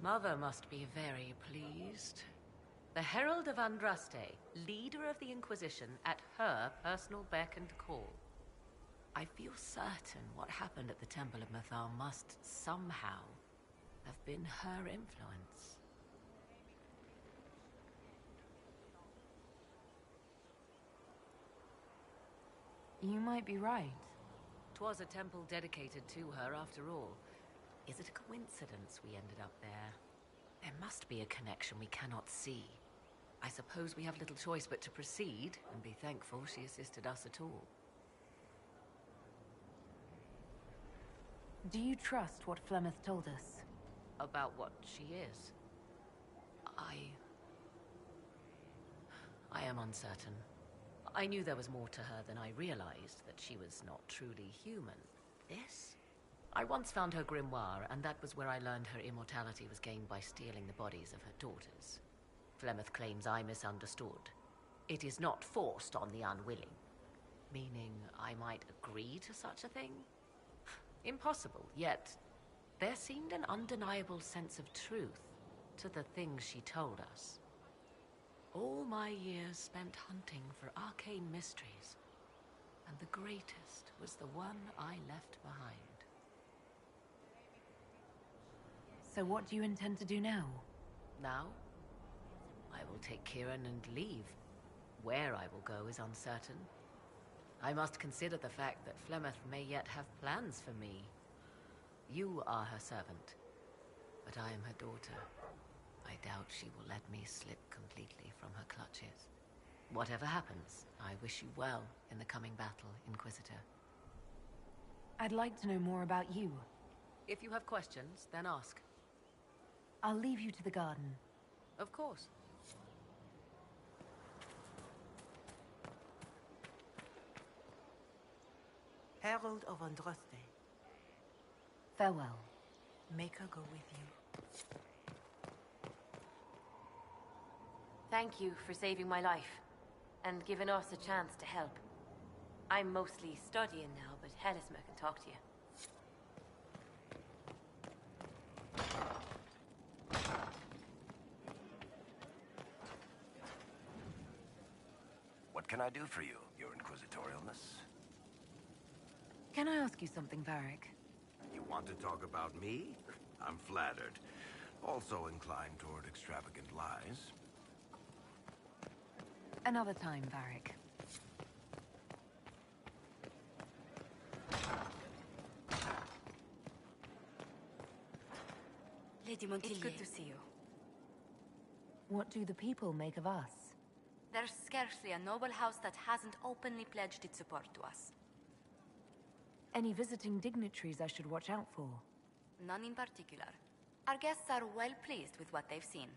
Mother must be very pleased. The Herald of Andraste, leader of the Inquisition, at her personal beck and call. I feel certain what happened at the Temple of Mathar must somehow have been her influence. You might be right. 'Twas a temple dedicated to her after all. Is it a coincidence we ended up there? There must be a connection we cannot see. I suppose we have little choice but to proceed and be thankful she assisted us at all. Do you trust what Flemeth told us? About what she is? I am uncertain. I knew there was more to her than I realized, that she was not truly human. This? I once found her grimoire, and that was where I learned her immortality was gained by stealing the bodies of her daughters. Flemeth claims I misunderstood. It is not forced on the unwilling. Meaning I might agree to such a thing? Impossible, yet there seemed an undeniable sense of truth to the things she told us. All my years spent hunting for arcane mysteries, and the greatest was the one I left behind. So what do you intend to do now? Now, I will take Kieran and leave. Where I will go is uncertain. I must consider the fact that Flemeth may yet have plans for me. You are her servant, but I am her daughter. I doubt she will let me slip completely from her clutches. Whatever happens, I wish you well in the coming battle, Inquisitor. I'd like to know more about you. If you have questions, then ask. I'll leave you to the garden. Of course. Herald of Andraste. Farewell. Make her go with you. Thank you for saving my life, and giving us a chance to help. I'm mostly studying now, but Hedisma can talk to you. What can I do for you, your inquisitorialness? Can I ask you something, Varric? You want to talk about me? I'm flattered. Also inclined toward extravagant lies. Another time, Varric. Lady Montilyet. It's good to see you. What do the people make of us? There's scarcely a noble house that hasn't openly pledged its support to us. Any visiting dignitaries I should watch out for? None in particular. Our guests are well pleased with what they've seen.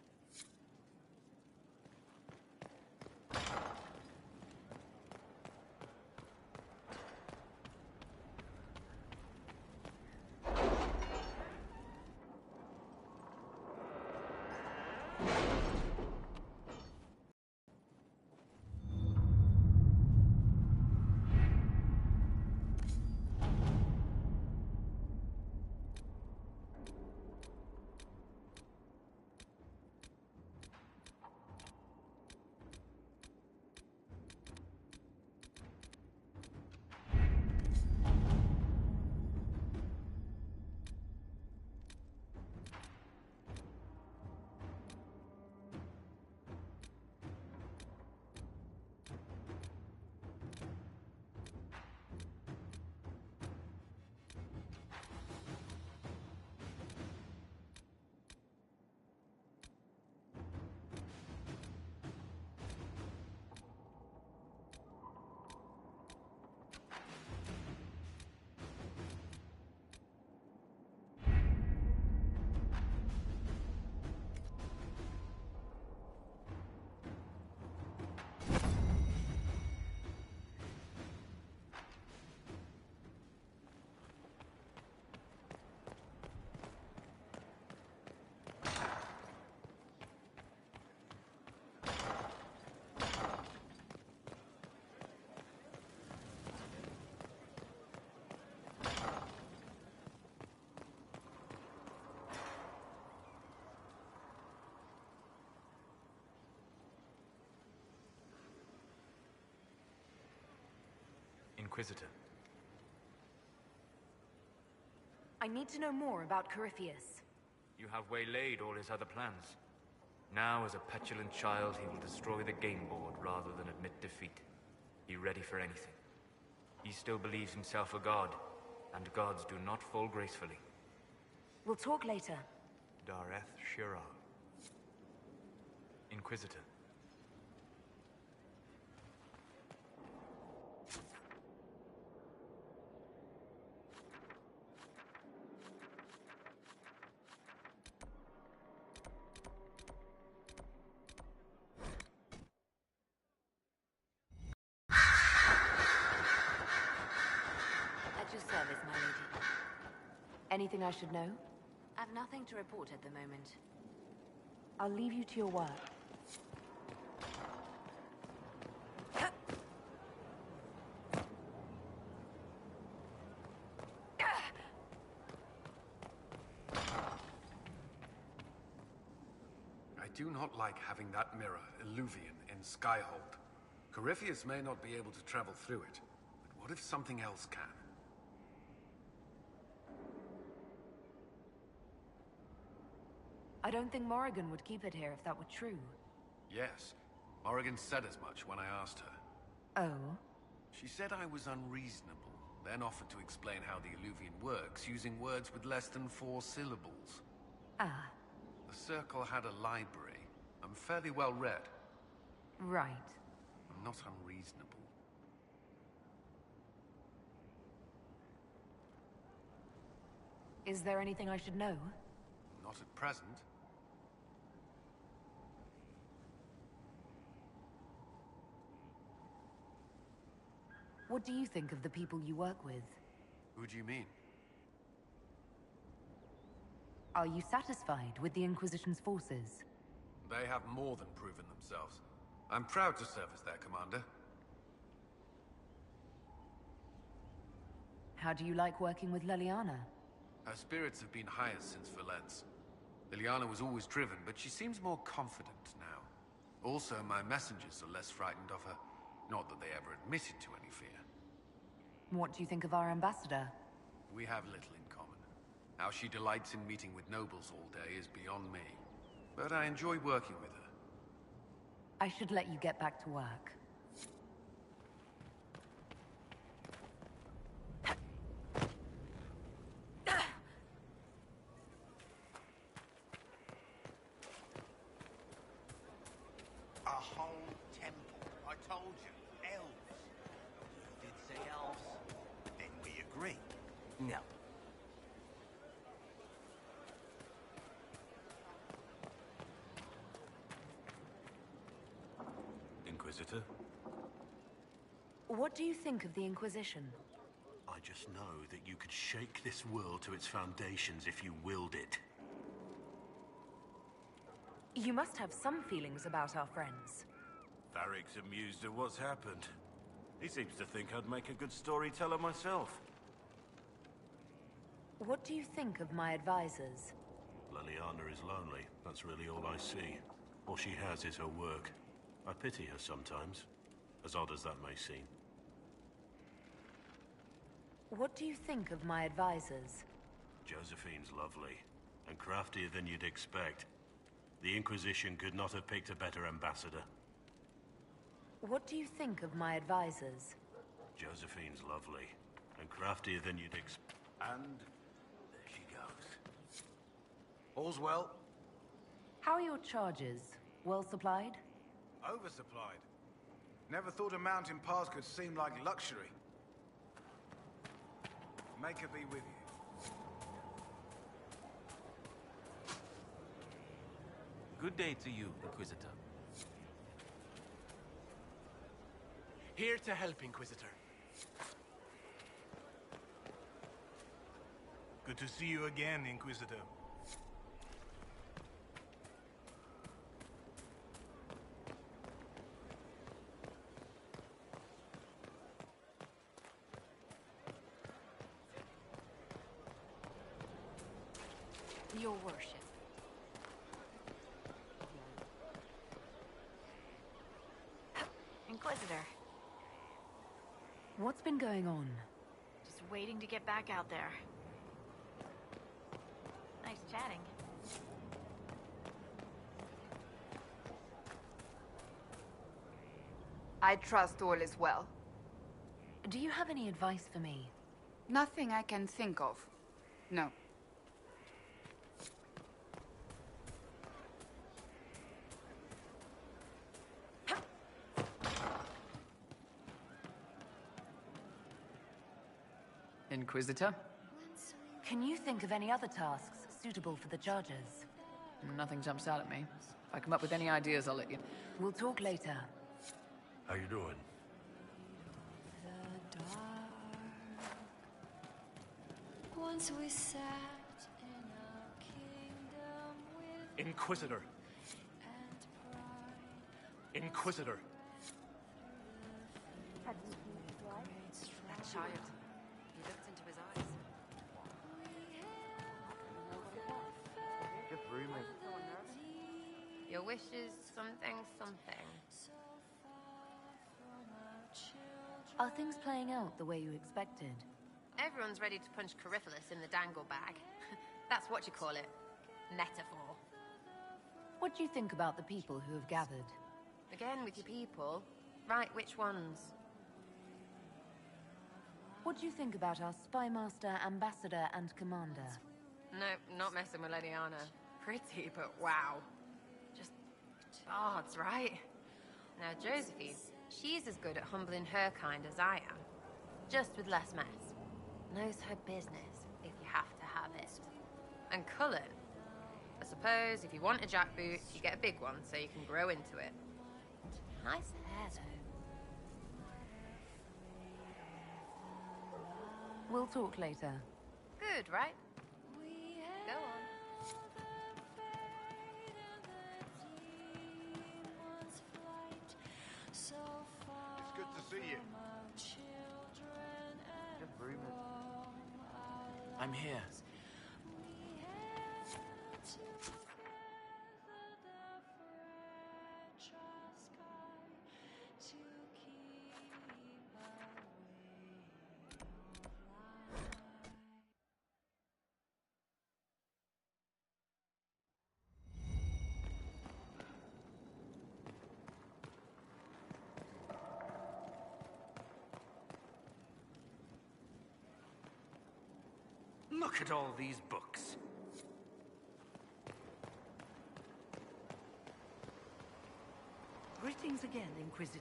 Inquisitor. I need to know more about Corypheus. You have waylaid all his other plans. Now, as a petulant child, he will destroy the game board rather than admit defeat. Be ready for anything. He still believes himself a god, and gods do not fall gracefully. We'll talk later. Dareth Shirar. Inquisitor. At your service, my lady. Anything I should know? I've nothing to report at the moment. I'll leave you to your work. I do not like having that mirror, Illuvian, in Skyhold. Corypheus may not be able to travel through it, but what if something else can? I don't think Morrigan would keep it here if that were true. Yes, Morrigan said as much when I asked her. Oh? She said I was unreasonable, then offered to explain how the Illuvian works using words with less than 4 syllables. Ah, The Circle had a library. I'm fairly well read. right. I'm not unreasonable. Is there anything I should know? Not at present. What do you think of the people you work with? Who do you mean? Are you satisfied with the Inquisition's forces? They have more than proven themselves. I'm proud to serve as their commander. How do you like working with Leliana? Her spirits have been highest since Valence. Liliana was always driven, but she seems more confident now. Also, my messengers are less frightened of her. Not that they ever admitted to any fear. What do you think of our ambassador? We have little in common. How she delights in meeting with nobles all day is beyond me. But I enjoy working with her. I should let you get back to work. A whole temple. I told you. Elves. You did say elves. Then we agree. No. Inquisitor? What do you think of the Inquisition? I just know that you could shake this world to its foundations if you willed it. You must have some feelings about our friends. Varric's amused at what's happened. He seems to think I'd make a good storyteller myself. What do you think of my advisors? Liliana is lonely. That's really all I see. All she has is her work. I pity her sometimes, as odd as that may seem. What do you think of my advisors? Josephine's lovely, and craftier than you'd expect. The Inquisition could not have picked a better ambassador. What do you think of my advisors? Josephine's lovely, and craftier than you'd expect. And there she goes. All's well. How are your charges? Well supplied? Oversupplied. Never thought a mountain pass could seem like luxury. Make her be with you. Good day to you, Inquisitor. Here to help, Inquisitor. Good to see you again, Inquisitor. Your worship. Inquisitor. What's been going on? Just waiting to get back out there. Nice chatting. I trust all is well. Do you have any advice for me? Nothing I can think of. No. Inquisitor? Can you think of any other tasks suitable for the Chargers? Nothing jumps out at me. If I come up with any ideas, I'll let you... We'll talk later. How you doing? Once we sat in our kingdom with Inquisitor. Inquisitor. That child. He looked into his eyes. Good roommate. Your wish is something, something. Are things playing out the way you expected? Everyone's ready to punch Coryphalis in the dangle bag. That's what you call it. Metaphor. What do you think about the people who have gathered? Again with your people. Right, which ones? What do you think about our spy master, ambassador, and commander? No, not messing with Leliana. Pretty, but wow. Just bards, right? Now, Josephine, she's as good at humbling her kind as I am. Just with less mess. Knows her business, if you have to have it. And Cullen, I suppose if you want a jackboot, you get a big one so you can grow into it. Nice hair, though. We'll talk later. Good, right? Go on. It's good to see you. Good roommate. I'm here. Look at all these books. Greetings again, Inquisitor.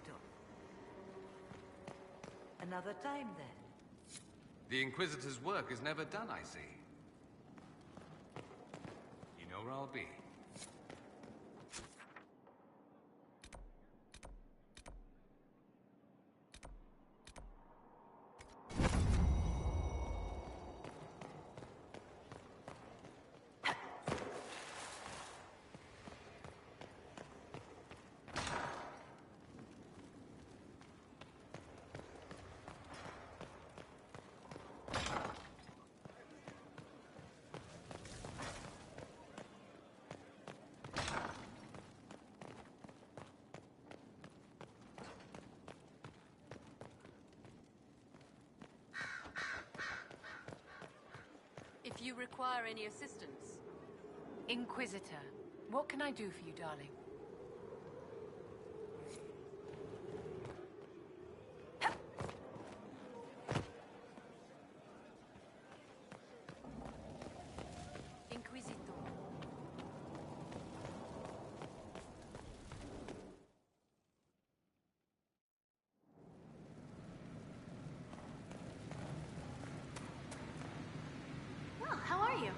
Another time, then. The Inquisitor's work is never done, I see. You know where I'll be. If you require any assistance. Inquisitor, what can I do for you, darling? Inquisitor. Well, how are you?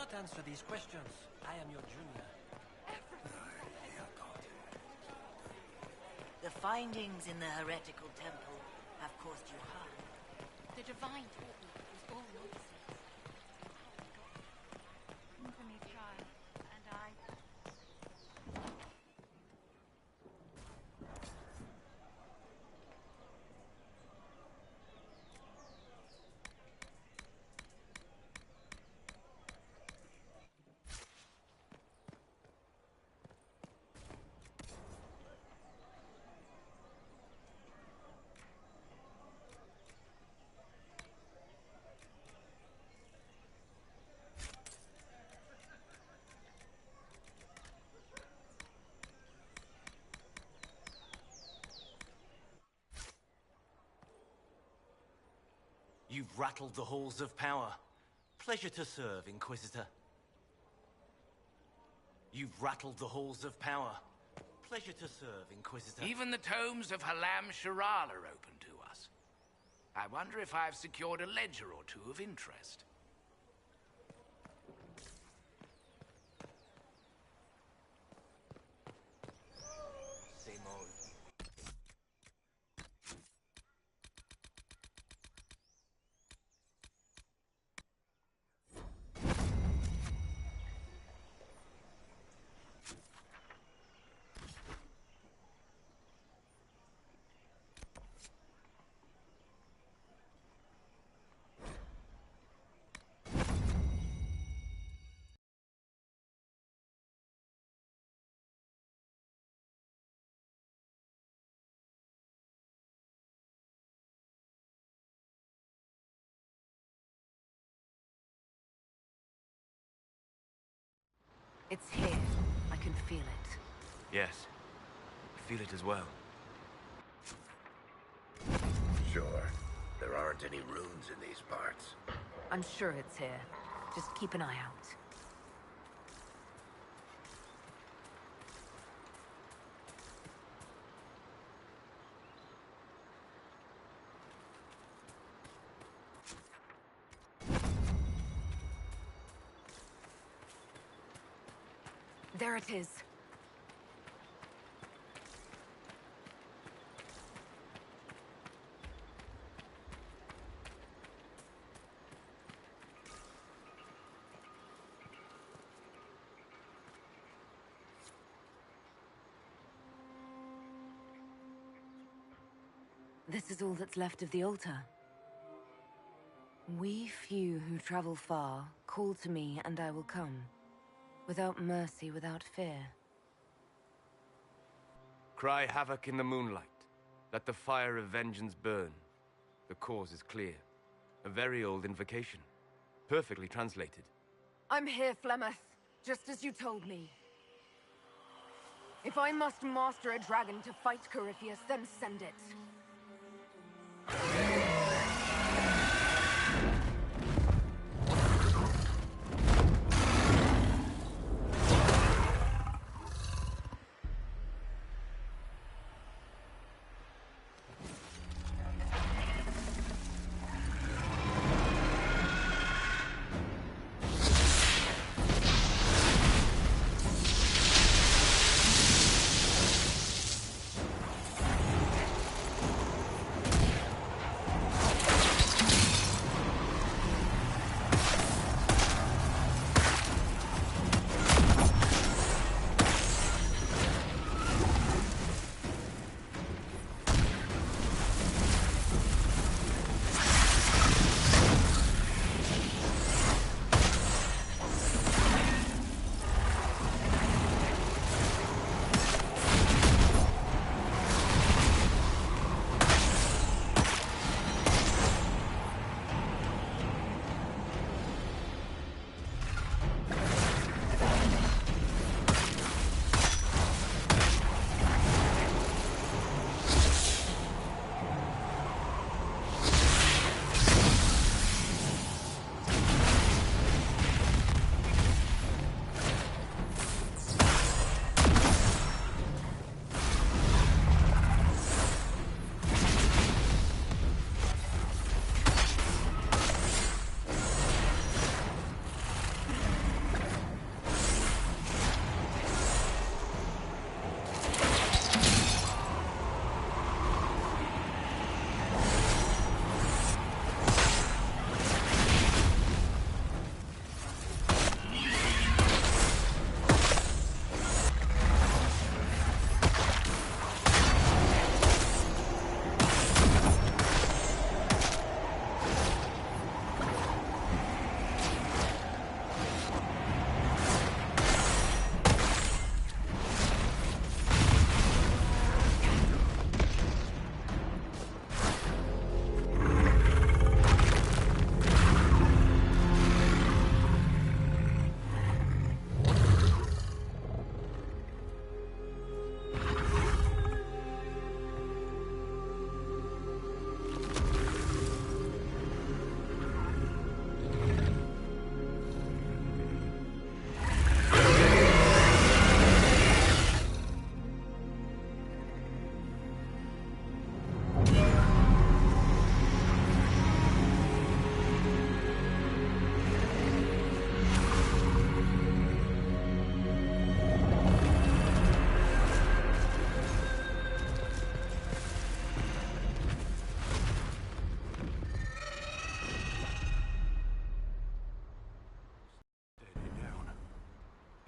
not answer these questions. I am your junior. The findings in the heretical temple have caused you harm. The Divine taught me it was all nonsense. Infamy child, and I... You've rattled the halls of power. Pleasure to serve, Inquisitor. You've rattled the halls of power. Pleasure to serve, Inquisitor. Even the tomes of Halam Sharal are open to us. I wonder if I've secured a ledger or two of interest. It's here. I can feel it. Yes. I feel it as well. Sure. There aren't any runes in these parts. I'm sure it's here. Just keep an eye out. There it is. This is all that's left of the altar. We few who travel far, call to me and I will come. Without mercy, without fear. Cry havoc in the moonlight. Let the fire of vengeance burn. The cause is clear. A very old invocation. Perfectly translated. I'm here, Flemeth, just as you told me. If I must master a dragon to fight Corypheus, then send it.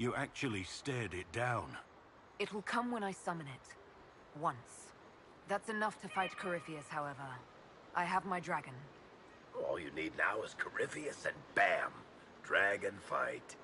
You actually stared it down. It will come when I summon it. Once. That's enough to fight Corypheus, however. I have my dragon. All you need now is Corypheus and bam! Dragon fight.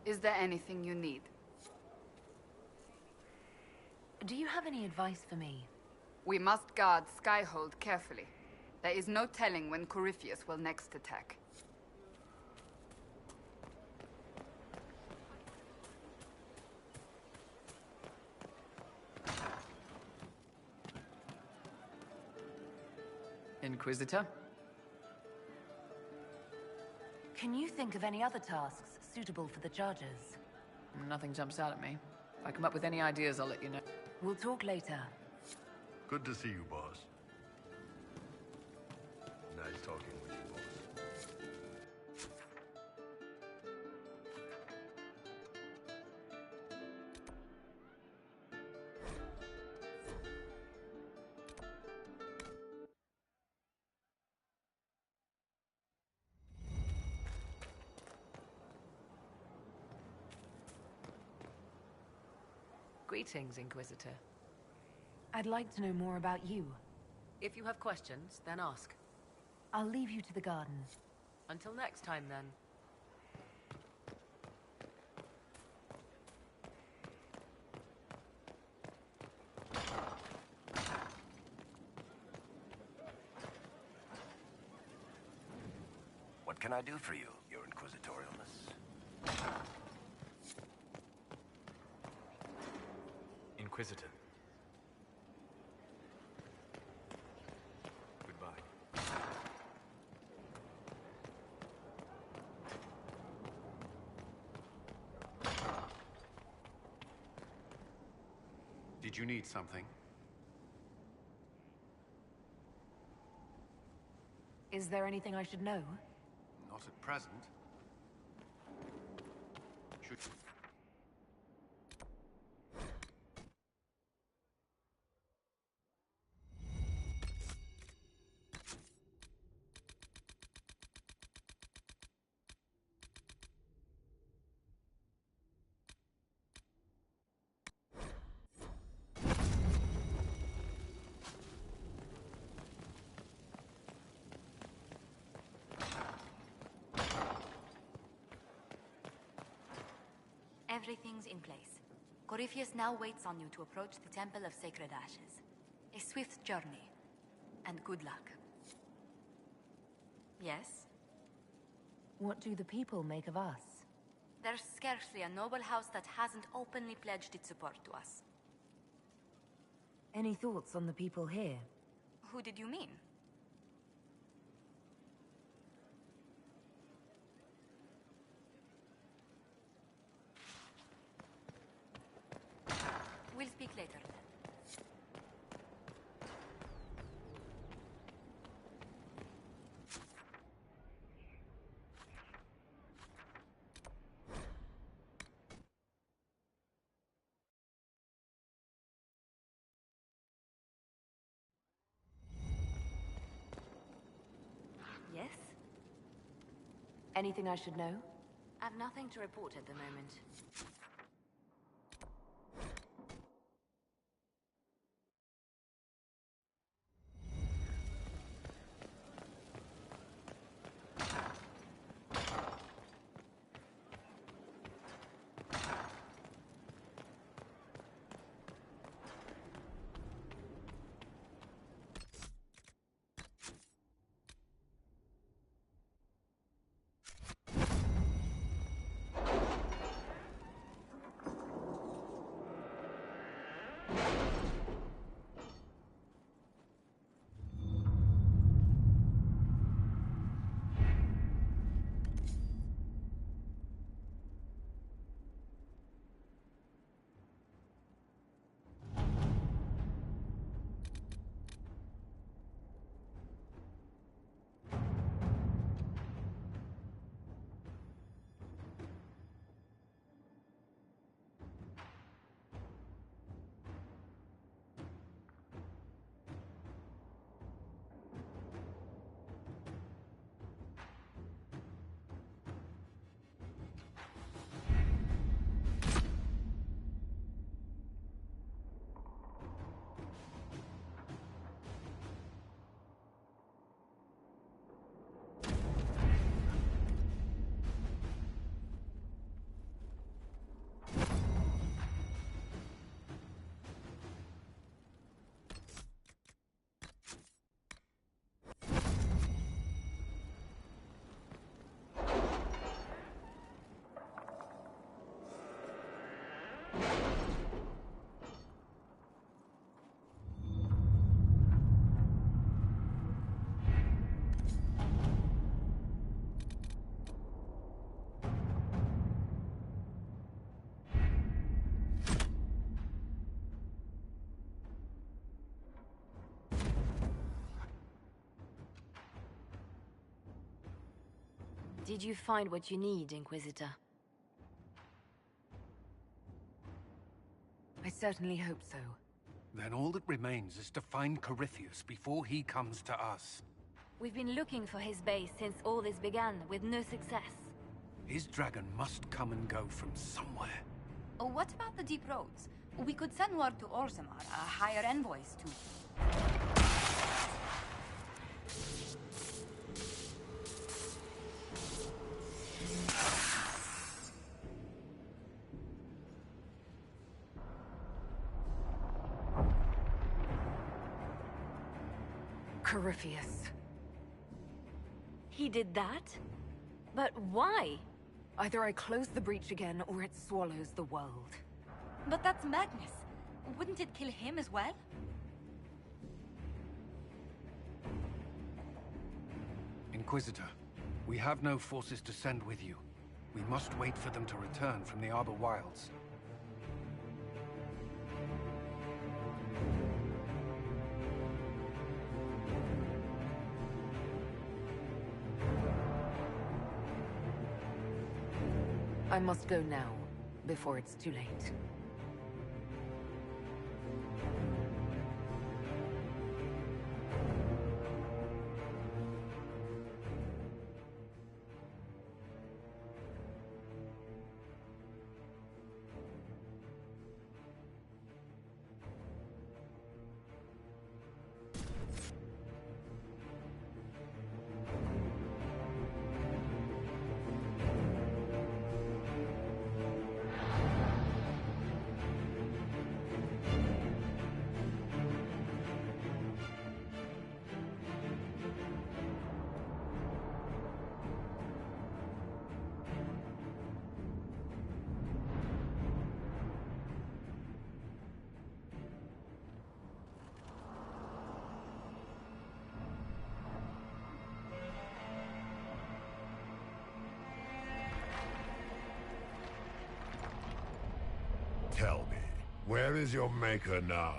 Is there anything you need? Do you have any advice for me? We must guard Skyhold carefully. There is no telling when Corypheus will next attack. Inquisitor? Can you think of any other tasks suitable for the Chargers? Nothing jumps out at me. If I come up with any ideas, I'll let you know. We'll talk later. Good to see you, boss. Nice talking with you, boss. Greetings, Inquisitor. I'd like to know more about you. If you have questions, then ask. I'll leave you to the garden. Until next time, then. What can I do for you, Your Inquisitorialness? Inquisitor. Goodbye. Did you need something? Is there anything I should know? Not at present. Should... Everything's in place. Corypheus now waits on you to approach the Temple of Sacred Ashes. A swift journey, and good luck. Yes? What do the people make of us? There's scarcely a noble house that hasn't openly pledged its support to us. Any thoughts on the people here? Who did you mean? We'll speak later then. Yes? Anything I should know? I've nothing to report at the moment. Did you find what you need, Inquisitor? I certainly hope so. Then all that remains is to find Corypheus before he comes to us. We've been looking for his base since all this began, with no success. His dragon must come and go from somewhere. Oh, what about the deep roads? We could send word to Orzammar, hire envoys to... Corypheus. He did that? But why? Either I close the breach again, or it swallows the world. But that's madness. Wouldn't it kill him as well? Inquisitor, we have no forces to send with you. We must wait for them to return from the Arbor Wilds. I must go now, before it's too late. Tell me, where is your maker now?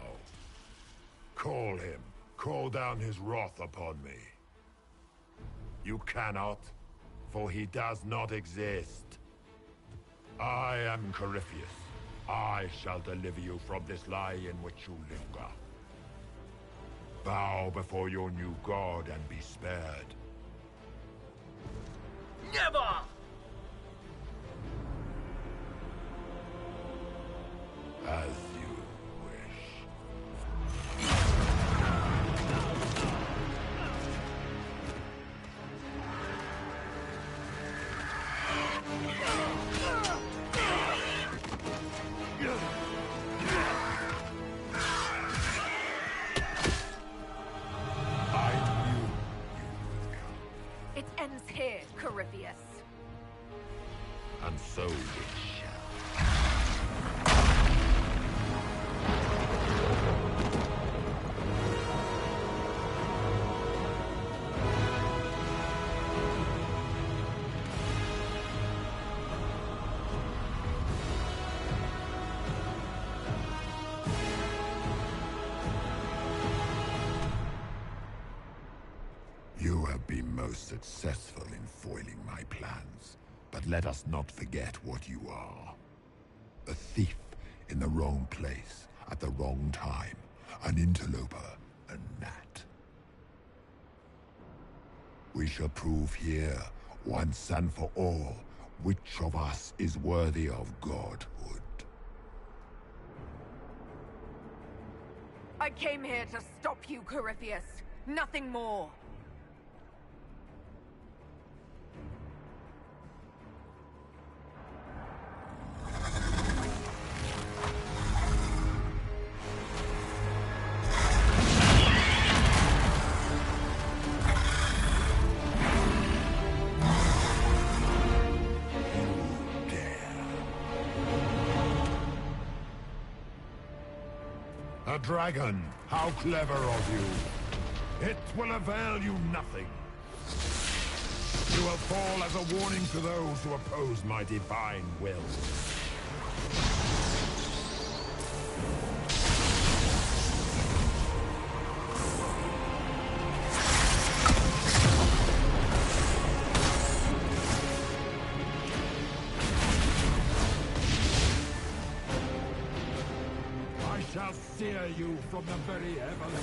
Call him. Call down his wrath upon me. You cannot, for he does not exist. I am Corypheus. I shall deliver you from this lie in which you linger. Bow before your new god and be spared. Never! As you wish. It ends here, Corypheus. And so it shall. You have been most successful in foiling my plans, but let us not forget what you are. A thief in the wrong place, at the wrong time, an interloper, a gnat. We shall prove here, once and for all, which of us is worthy of godhood. I came here to stop you, Corypheus. Nothing more. A dragon! How clever of you! It will avail you nothing. You will fall as a warning to those who oppose my divine will. shall sear you from the very heavens.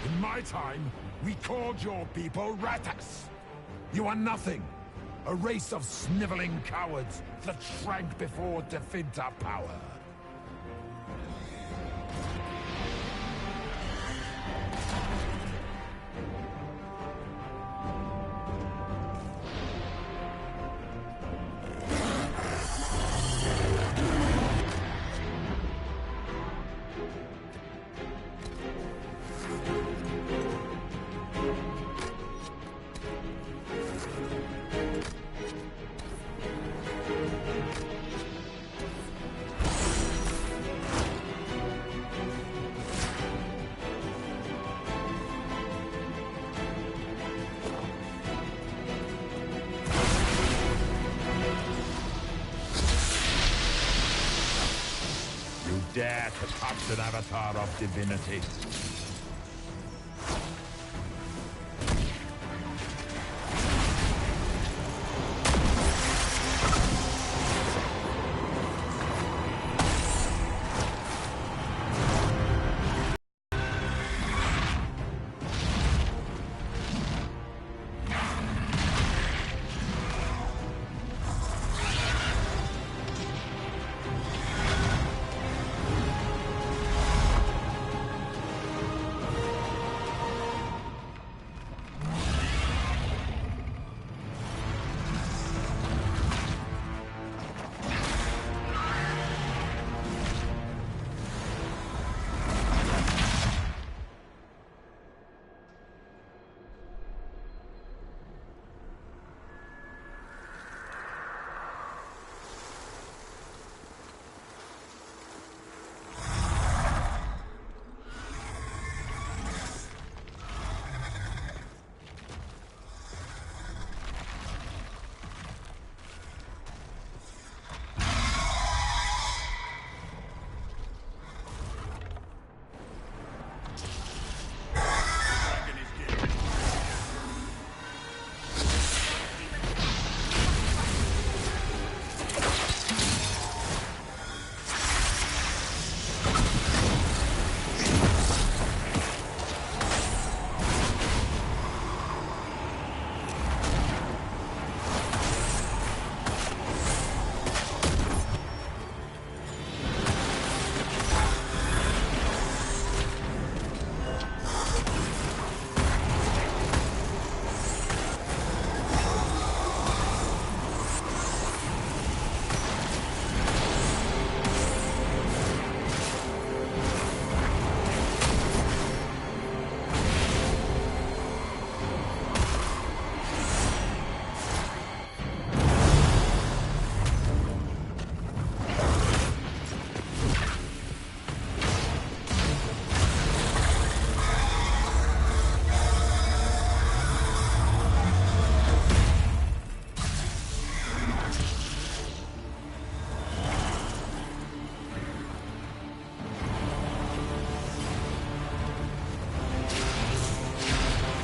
In my time, we called your people Ratas. You are nothing. A race of sniveling cowards that shrank before Definta power. Dare to touch an avatar of divinity.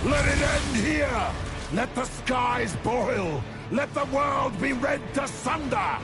Let it end here! Let the skies boil! Let the world be rent asunder!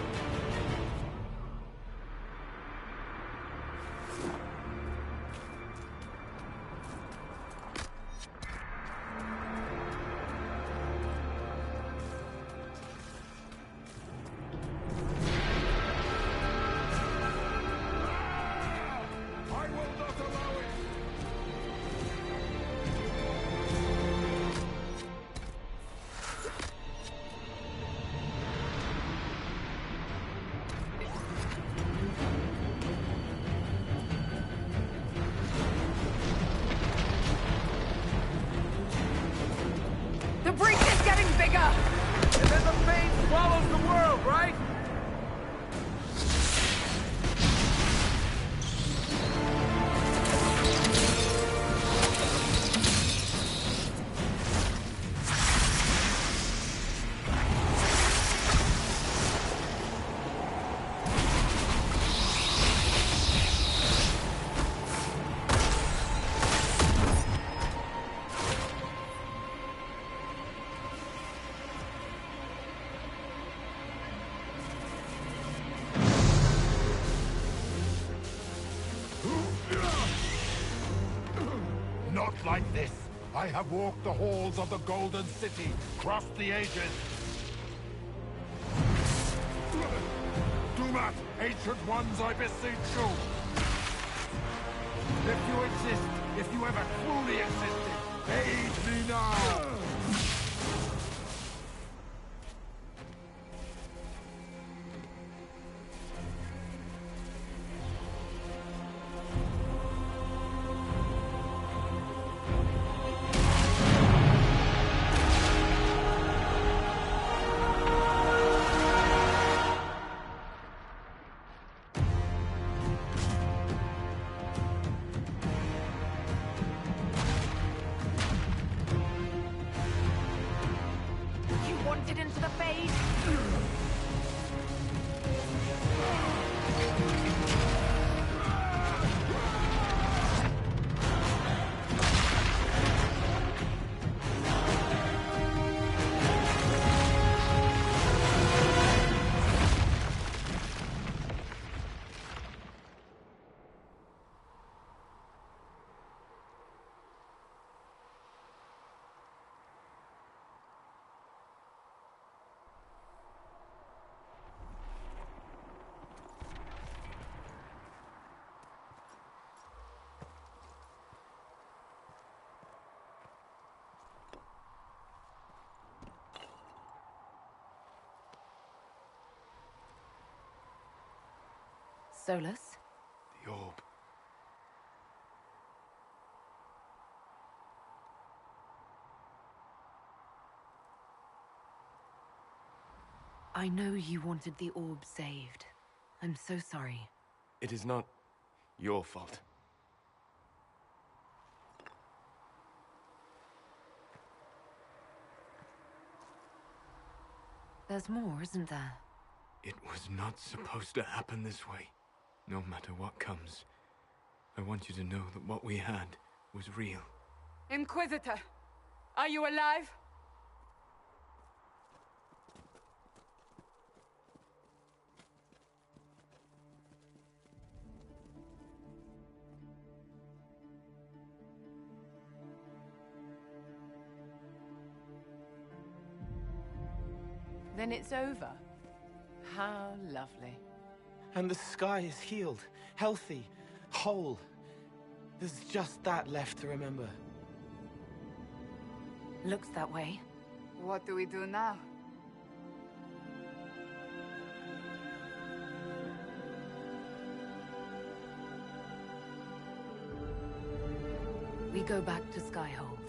I have walked the halls of the Golden City, crossed the ages. Do not, ancient ones, I beseech you! If you exist, if you ever truly existed, aid me now! Wanted into the fade. Solus? The orb. I know you wanted the orb saved. I'm so sorry. It is not your fault. There's more, isn't there? It was not supposed to happen this way. No matter what comes, I want you to know that what we had was real. Inquisitor, are you alive? Then it's over. How lovely. And the sky is healed, healthy, whole. There's just that left to remember. Looks that way. What do we do now? We go back to Skyhold.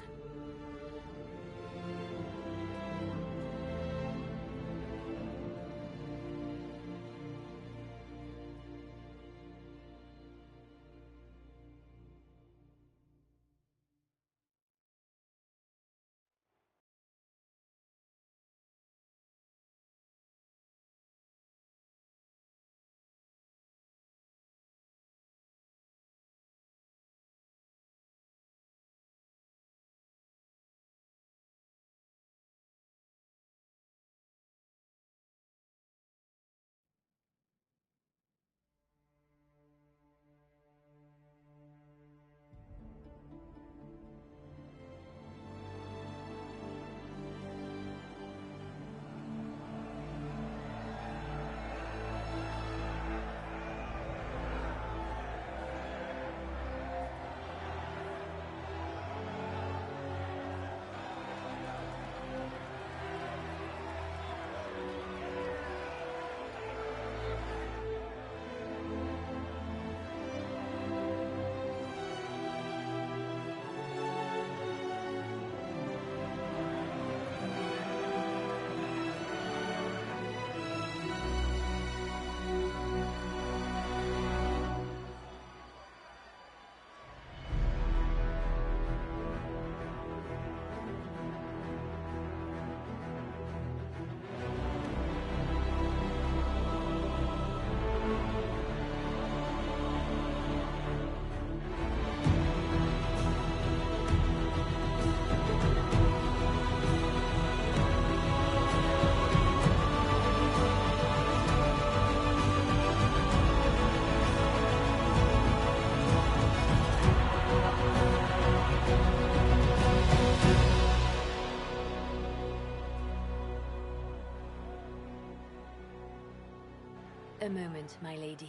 A moment, my lady.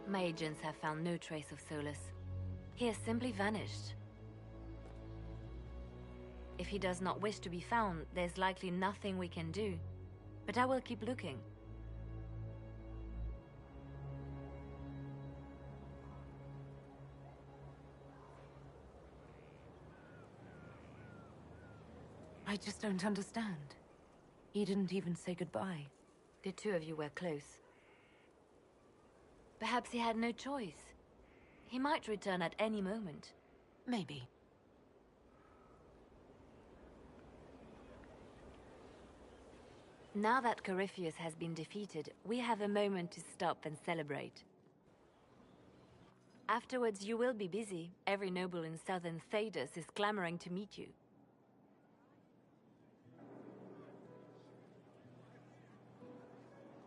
My agents have found no trace of Solus. He has simply vanished. If he does not wish to be found, there's likely nothing we can do. But I will keep looking. I just don't understand. He didn't even say goodbye. The two of you were close. Perhaps he had no choice. He might return at any moment. Maybe. Now that Corypheus has been defeated, we have a moment to stop and celebrate. Afterwards, you will be busy. Every noble in southern Thedas is clamoring to meet you.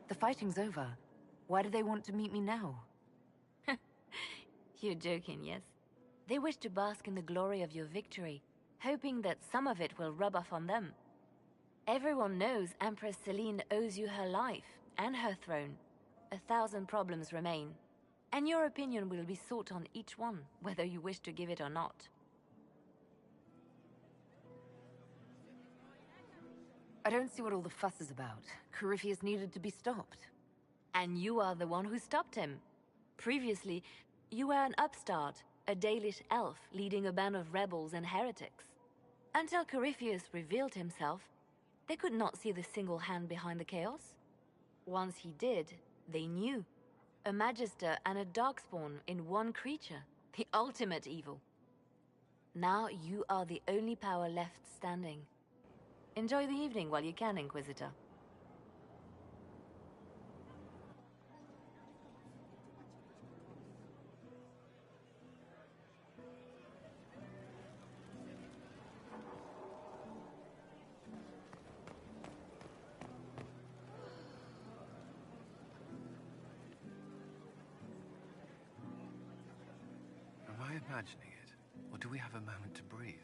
The fighting's over. Why do they want to meet me now? You're joking, yes? They wish to bask in the glory of your victory, hoping that some of it will rub off on them. Everyone knows Empress Celine owes you her life and her throne. 1,000 problems remain, and your opinion will be sought on each one, whether you wish to give it or not. I don't see what all the fuss is about. Corypheus needed to be stopped. And you are the one who stopped him. Previously, you were an upstart, a Dalish elf leading a band of rebels and heretics. Until Corypheus revealed himself, they could not see the single hand behind the chaos. Once he did, they knew. A Magister and a Darkspawn in one creature, the ultimate evil. Now you are the only power left standing. Enjoy the evening while you can, Inquisitor. Am I imagining it? Or do we have a moment to breathe?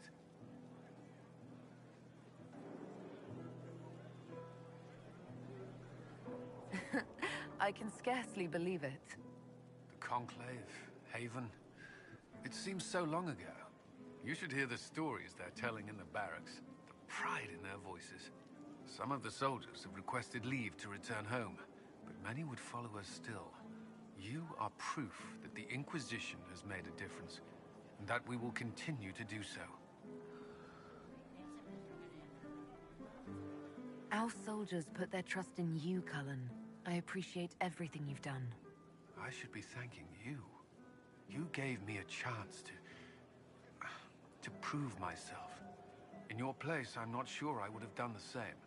I can scarcely believe it. The Conclave, Haven. It seems so long ago. You should hear the stories they're telling in the barracks. The pride in their voices. Some of the soldiers have requested leave to return home, but many would follow us still. You are proof that the Inquisition has made a difference, and that we will continue to do so. Our soldiers put their trust in you, Cullen. I appreciate everything you've done. I should be thanking you. You gave me a chance to prove myself. In your place, I'm not sure I would have done the same.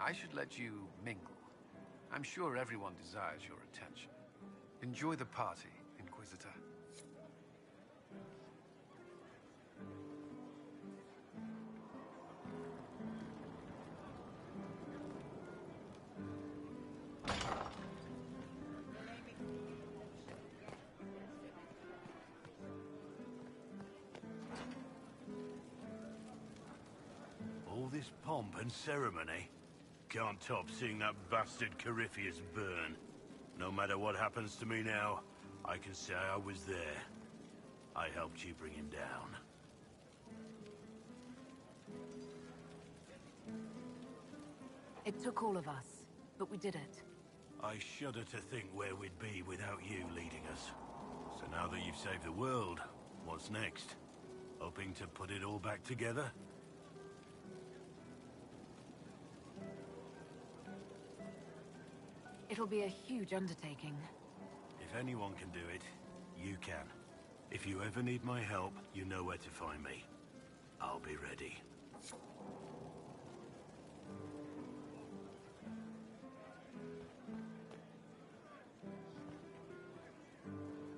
I should let you mingle. I'm sure everyone desires your attention. Enjoy the party, Inquisitor. All this pomp and ceremony? Can't top seeing that bastard Corypheus burn. No matter what happens to me now, I can say I was there. I helped you bring him down. It took all of us, but we did it. I shudder to think where we'd be without you leading us. So now that you've saved the world, what's next? Hoping to put it all back together? It'll be a huge undertaking. If anyone can do it, you can. If you ever need my help, you know where to find me. I'll be ready.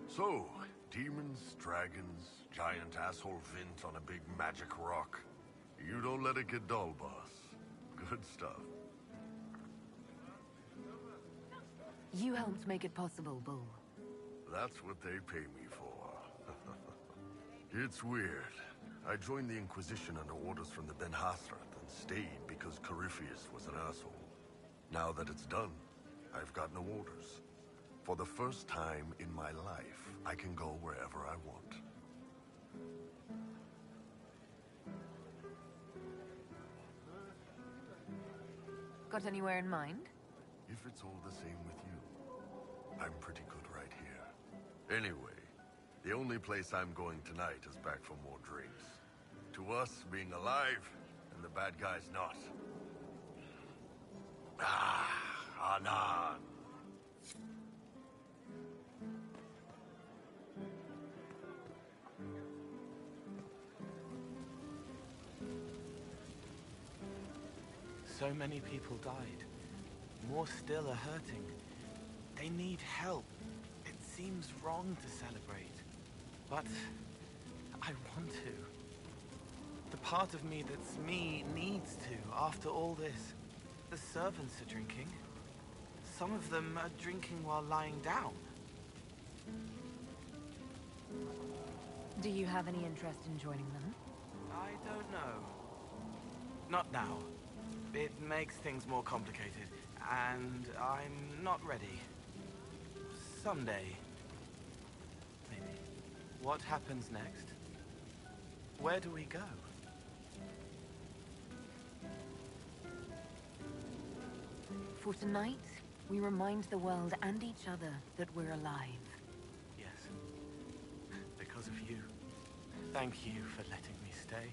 So, demons, dragons, giant asshole Vint on a big magic rock. You don't let it get dull, boss. Good stuff. You helped make it possible, Bull. That's what they pay me for. It's weird. I joined the Inquisition under orders from the Ben Hathrath and stayed because Corypheus was an asshole. Now that it's done, I've got no orders. For the first time in my life, I can go wherever I want. Got anywhere in mind? If it's all the same with you, I'm pretty good right here. Anyway, the only place I'm going tonight is back for more drinks. To us, being alive, and the bad guys not. Ah, Anan. So many people died. More still are hurting. They need help. It seems wrong to celebrate. But I want to. The part of me that's me needs to, after all this. The servants are drinking. Some of them are drinking while lying down. Do you have any interest in joining them? I don't know. Not now. It makes things more complicated, and I'm not ready. Someday. Maybe. What happens next? Where do we go? For tonight, we remind the world and each other that we're alive. Yes. Because of you. Thank you for letting me stay.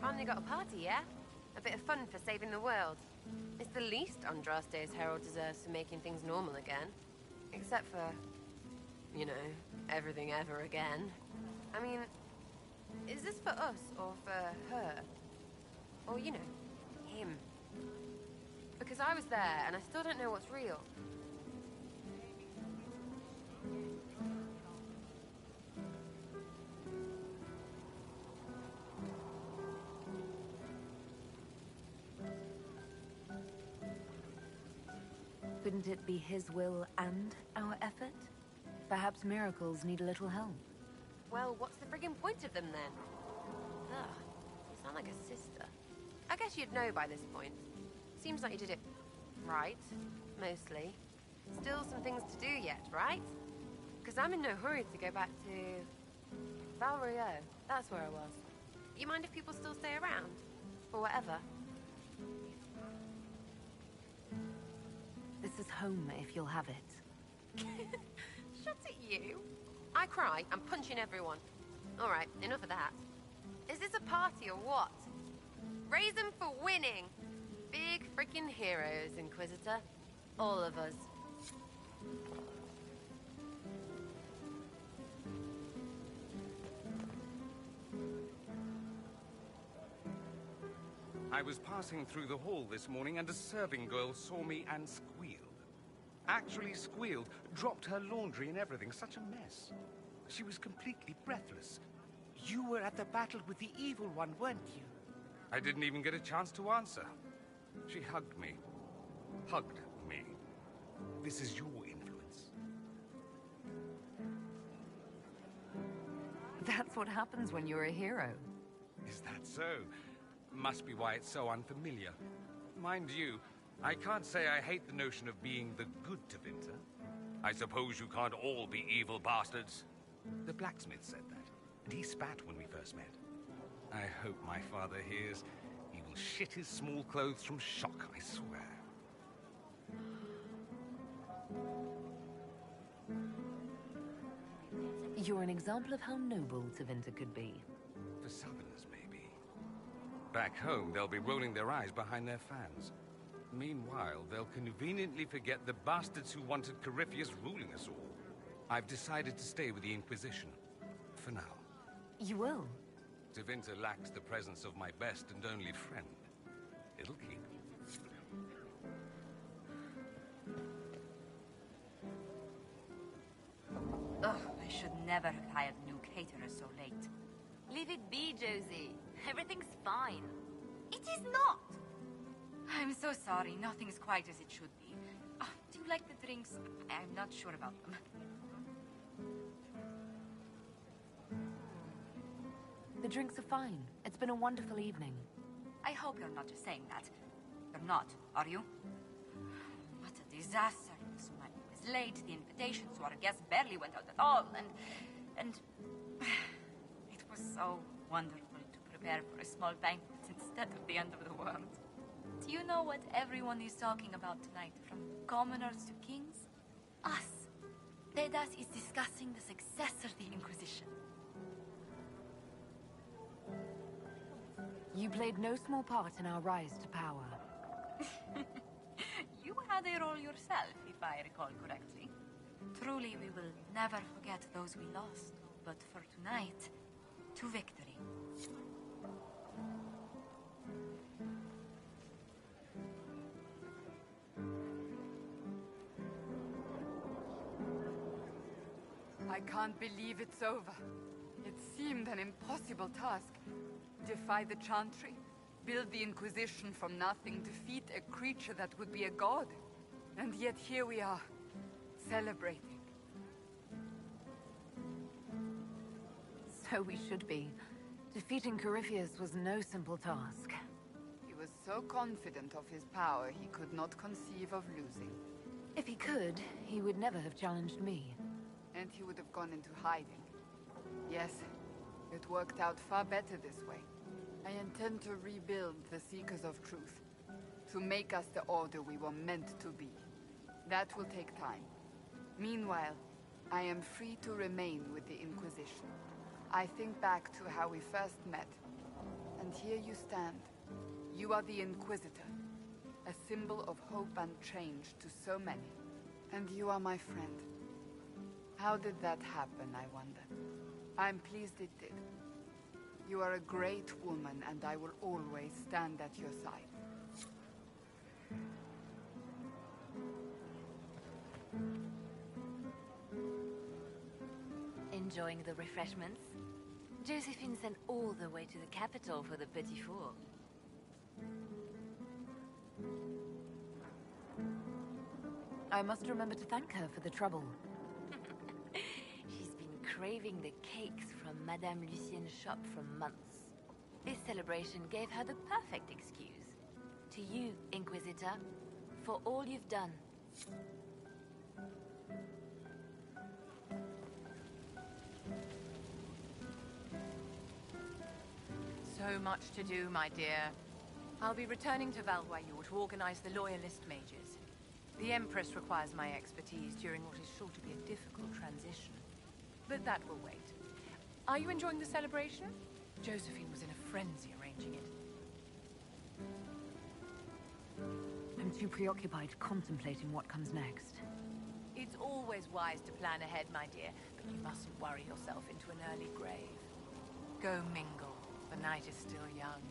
Finally got a party, yeah? A bit of fun for saving the world. It's the least Andraste's herald deserves for making things normal again. Except for, you know, everything ever again. I mean, is this for us or for her? Or, you know, him? Because I was there and I still don't know what's real. Couldn't it be his will and our effort? Perhaps miracles need a little help. Well, what's the friggin' point of them then? Ugh, you sound like a sister. I guess you'd know by this point. Seems like you did it right, mostly. Still some things to do yet, right? Because I'm in no hurry to go back to Valrio. That's where I was. You mind if people still stay around? Or whatever? This is home if you'll have it. Shut it, you. I cry, I'm punching everyone. Alright, enough of that. Is this a party or what? Raise them for winning! Big freaking heroes, Inquisitor. All of us. I was passing through the hall this morning and a serving girl saw me and squealed. Actually squealed, dropped her laundry and everything. Such a mess. She was completely breathless. You were at the battle with the evil one, weren't you? I didn't even get a chance to answer. She hugged me. Hugged me. This is your influence. That's what happens when you're a hero. Is that so? Must be why it's so unfamiliar. Mind you, I can't say I hate the notion of being the good Tevinter. I suppose you can't all be evil bastards. The blacksmith said that, and he spat when we first met. I hope my father hears. He will shit his small clothes from shock, I swear. You're an example of how noble Tevinter could be. For Southerners, maybe. Back home, they'll be rolling their eyes behind their fans. Meanwhile, they'll conveniently forget the bastards who wanted Corypheus ruling us all. I've decided to stay with the Inquisition. For now. You will? Tevinter lacks the presence of my best and only friend. It'll keep. Ugh, I should never have hired new caterers so late. Leave it be, Josie. Everything's fine. It is not! I'm so sorry, nothing's quite as it should be. Do you like the drinks? I'm not sure about them. The drinks are fine. It's been a wonderful evening. I hope you're not just saying that. You're not, are you? What a disaster. So many was late, the invitations to our guests barely went out at all, and it was so wonderful to prepare for a small banquet instead of the end of the world. Do you know what everyone is talking about tonight, from commoners to kings? Us. Tedas is discussing the successor of the Inquisition. You played no small part in our rise to power. You had a role yourself, if I recall correctly. Truly, we will never forget those we lost. But for tonight, to victory. I can't believe it's over. It seemed an impossible task. Defy the Chantry, build the Inquisition from nothing, defeat a creature that would be a god. And yet here we are, celebrating. So we should be. Defeating Corypheus was no simple task. He was so confident of his power, he could not conceive of losing. If he could, he would never have challenged me. And he would have gone into hiding. Yes, it worked out far better this way. I intend to rebuild the Seekers of Truth, to make us the Order we were meant to be. That will take time. Meanwhile, I am free to remain with the Inquisition. I think back to how we first met, and here you stand. You are the Inquisitor, a symbol of hope and change to so many. And you are my friend. How did that happen, I wonder? I'm pleased it did. You are a great woman, and I will always stand at your side. Enjoying the refreshments? Josephine sent all the way to the capital for the Petit Four. I must remember to thank her for the trouble. She's been craving the cakes from Madame Lucien's shop for months. This celebration gave her the perfect excuse. To you, Inquisitor, for all you've done. So much to do, my dear. I'll be returning to Valwayu to organize the Loyalist mages. The Empress requires my expertise during what is sure to be a difficult transition. But that will wait. Are you enjoying the celebration? Josephine was in a frenzy arranging it. I'm too preoccupied contemplating what comes next. It's always wise to plan ahead, my dear, but you mustn't worry yourself into an early grave. Go mingle. The night is still young.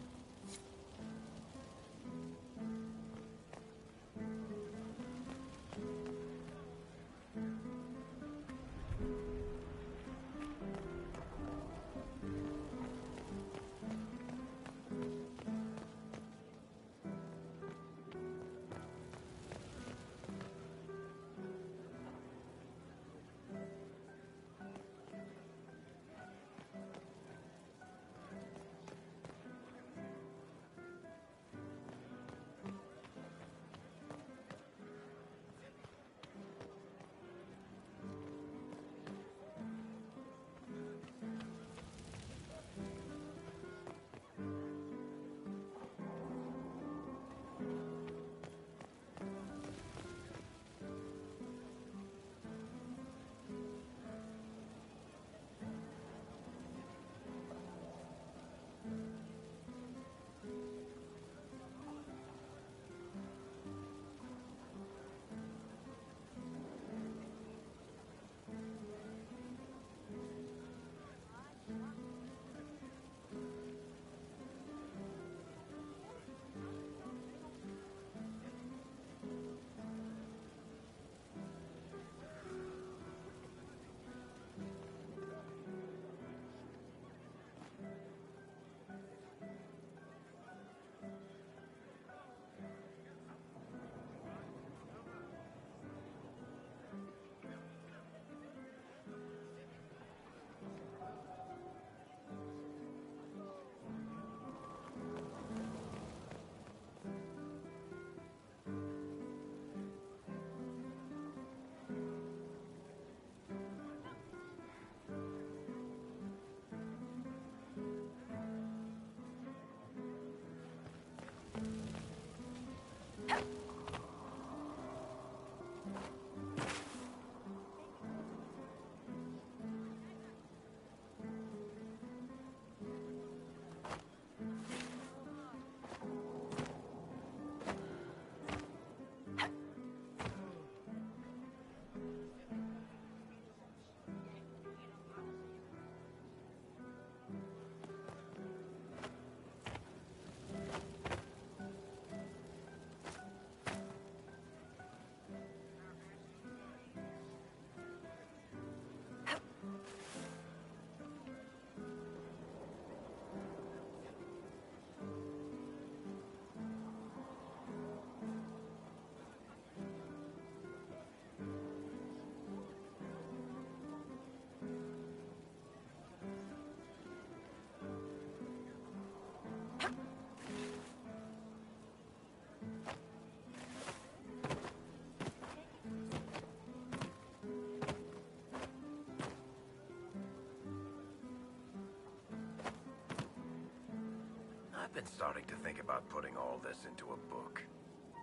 I've been starting to think about putting all this into a book.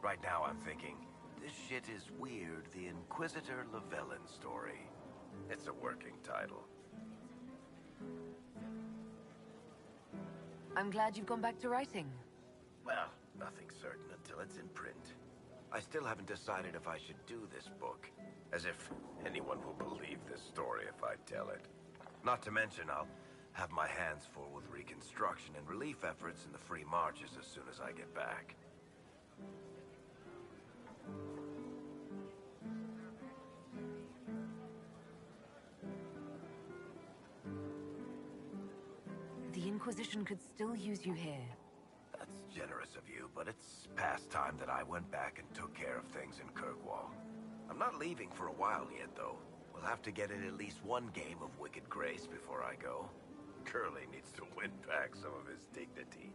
Right now I'm thinking, this shit is weird, the Inquisitor Llewellyn story. It's a working title. I'm glad you've gone back to writing. Well, nothing's certain until it's in print. I still haven't decided if I should do this book. As if anyone will believe this story if I tell it. Not to mention, I'll have my hands full with reconstruction and relief efforts in the free marches as soon as I get back. The Inquisition could still use you here. That's generous of you, but it's past time that I went back and took care of things in Kirkwall. I'm not leaving for a while yet, though. We'll have to get in at least one game of Wicked Grace before I go. Curly needs to win back some of his dignity.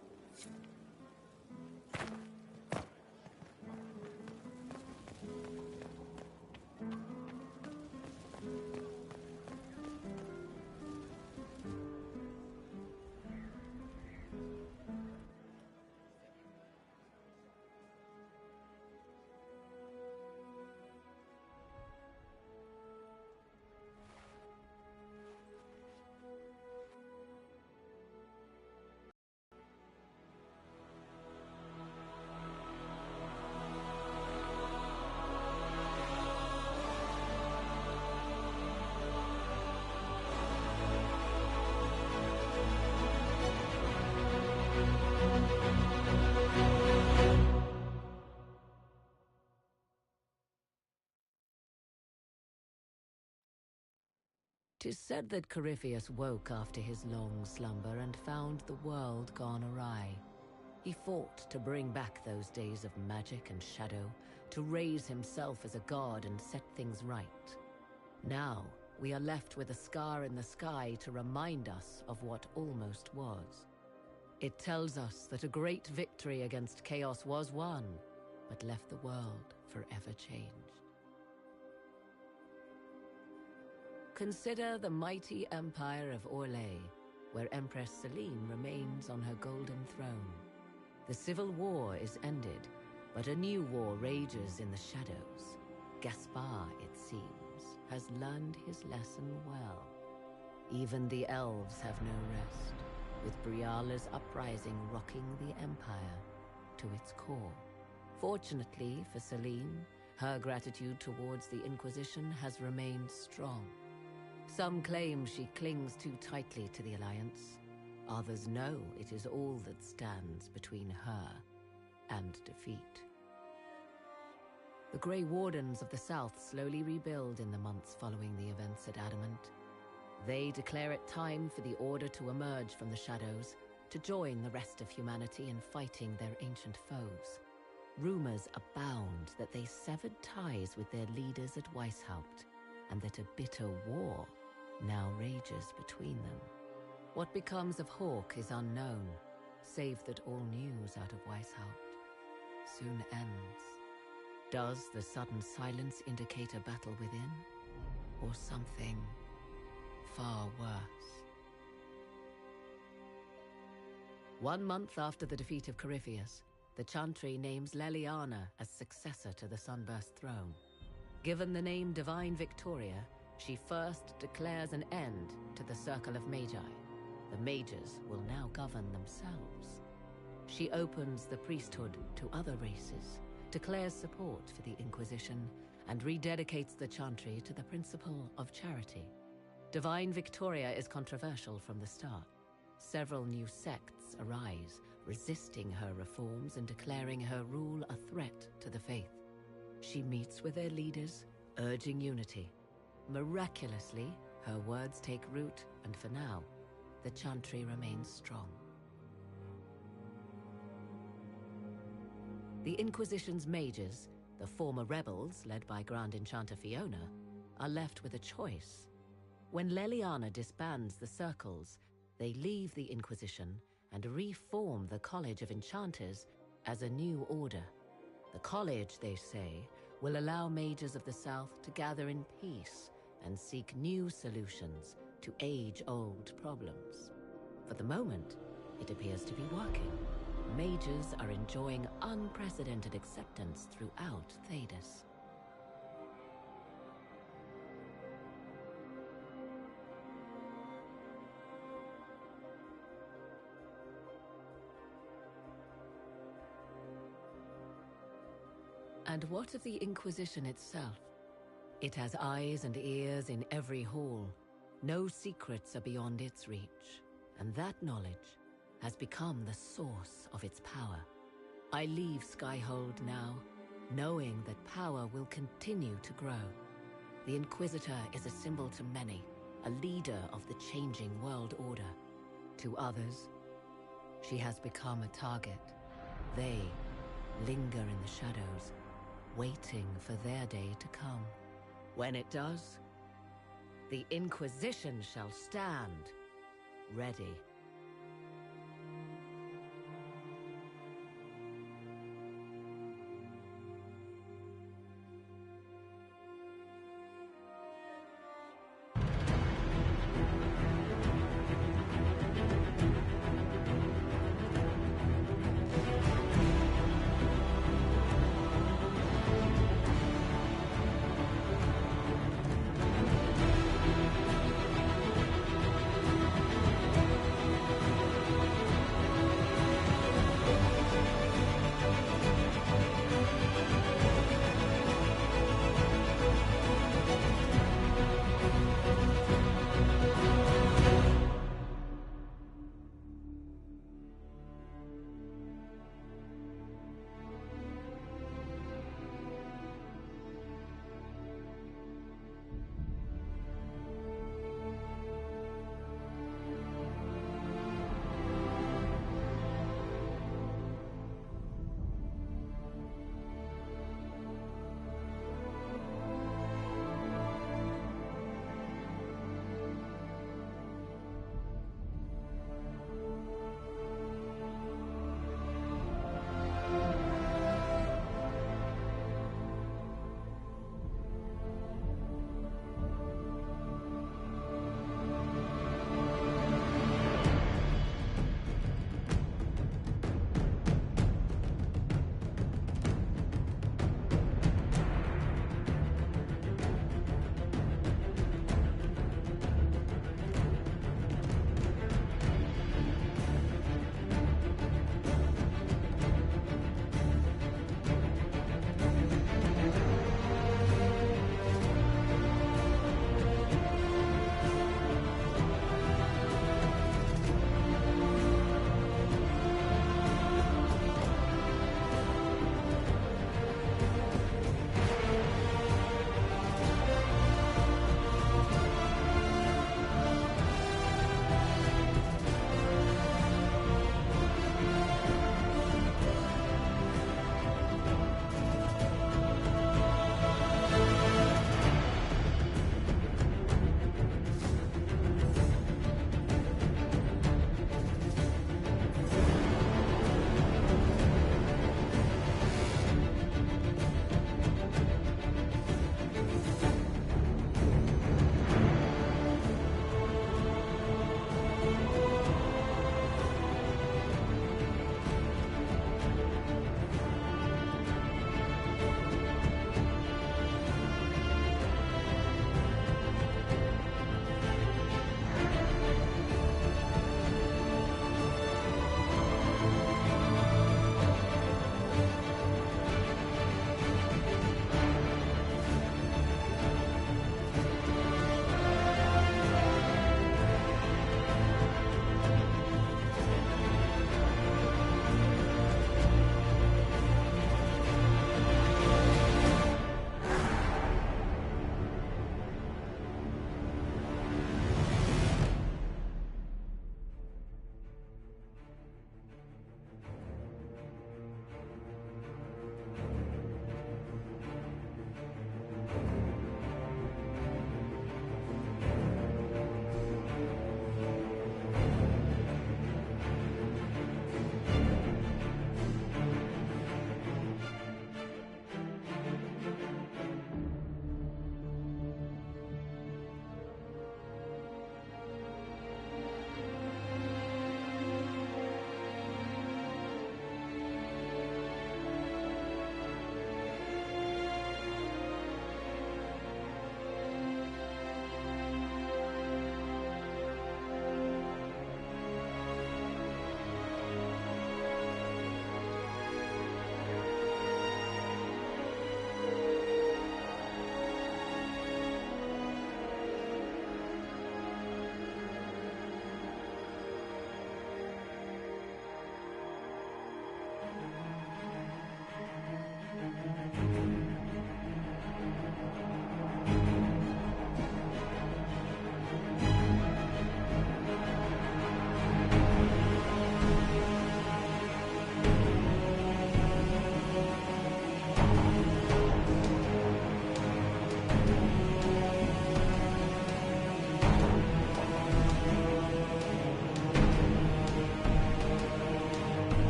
Tis said that Corypheus woke after his long slumber and found the world gone awry. He fought to bring back those days of magic and shadow, to raise himself as a god and set things right. Now, we are left with a scar in the sky to remind us of what almost was. It tells us that a great victory against chaos was won, but left the world forever changed. Consider the mighty empire of Orlais, where Empress Celine remains on her golden throne. The civil war is ended, but a new war rages in the shadows. Gaspar, it seems, has learned his lesson well. Even the elves have no rest, with Briala's uprising rocking the empire to its core. Fortunately for Celine, her gratitude towards the Inquisition has remained strong. Some claim she clings too tightly to the Alliance. Others know it is all that stands between her and defeat. The Grey Wardens of the South slowly rebuild in the months following the events at Adamant. They declare it time for the Order to emerge from the shadows, to join the rest of humanity in fighting their ancient foes. Rumors abound that they severed ties with their leaders at Weishaupt, and that a bitter war now rages between them. What becomes of Hawke is unknown, save that all news out of Weishaupt soon ends. Does the sudden silence indicate a battle within, or something far worse? 1 month after the defeat of Corypheus, the Chantry names Leliana as successor to the Sunburst throne. Given the name Divine Victoria, she first declares an end to the Circle of Magi. The mages will now govern themselves. She opens the priesthood to other races, declares support for the Inquisition, and rededicates the Chantry to the principle of charity. Divine Victoria is controversial from the start. Several new sects arise, resisting her reforms and declaring her rule a threat to the faith. She meets with their leaders, urging unity. Miraculously, her words take root, and for now, the Chantry remains strong. The Inquisition's mages, the former rebels led by Grand Enchanter Fiona, are left with a choice. When Leliana disbands the circles, they leave the Inquisition and reform the College of Enchanters as a new order. The college, they say, will allow mages of the South to gather in peace and seek new solutions to age-old problems. For the moment, it appears to be working. Mages are enjoying unprecedented acceptance throughout Thedas. And what of the Inquisition itself? It has eyes and ears in every hall. No secrets are beyond its reach, and that knowledge has become the source of its power. I leave Skyhold now, knowing that power will continue to grow. The Inquisitor is a symbol to many, a leader of the changing world order. To others, she has become a target. They linger in the shadows, waiting for their day to come. When it does, the Inquisition shall stand, ready.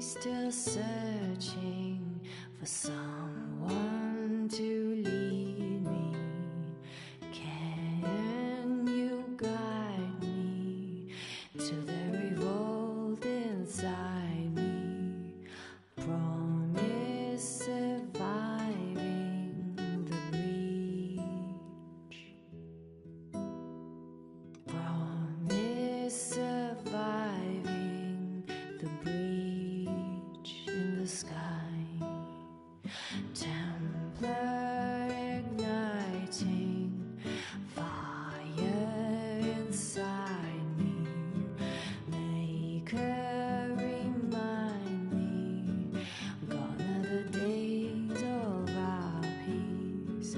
still searching for someone to lead me? Can you guide me to the revolt inside me? Promise surviving the breach. Promise surviving the breach in the sky. Templar igniting fire inside me. Maker remind me, gone are the days of our peace.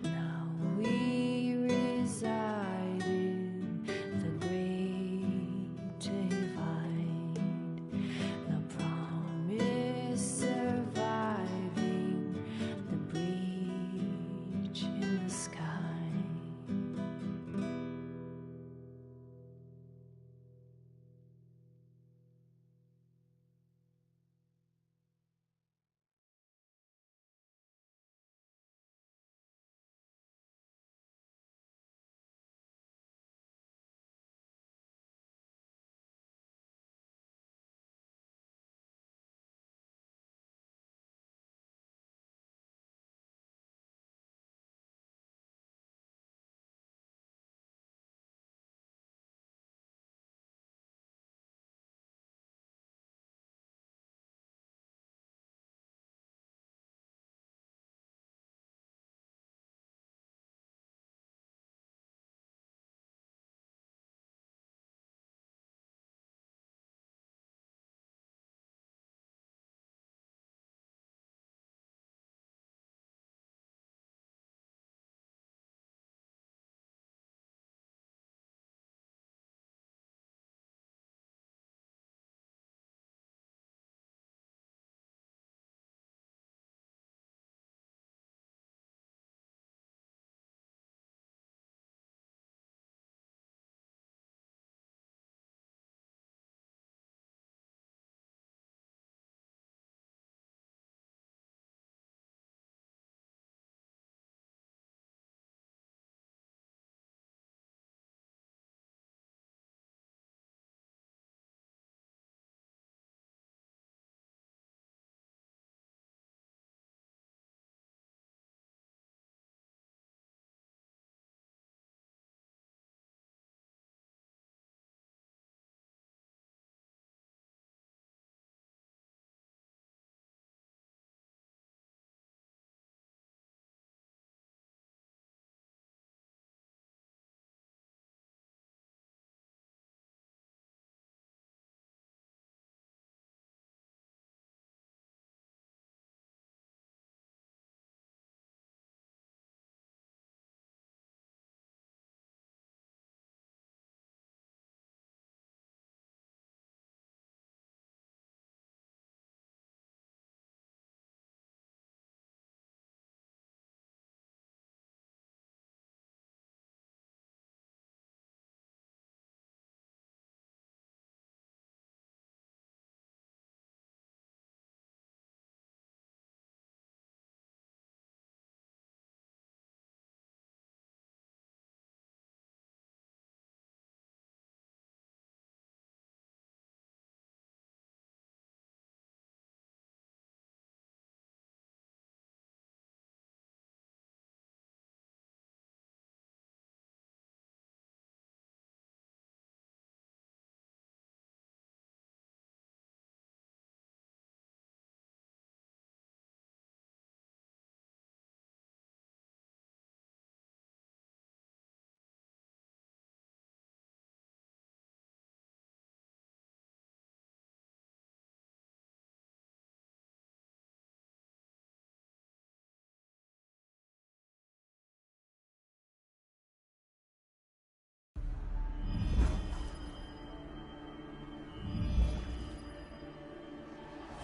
Now we reside in the great divide. The promise surviving the breach in the sky.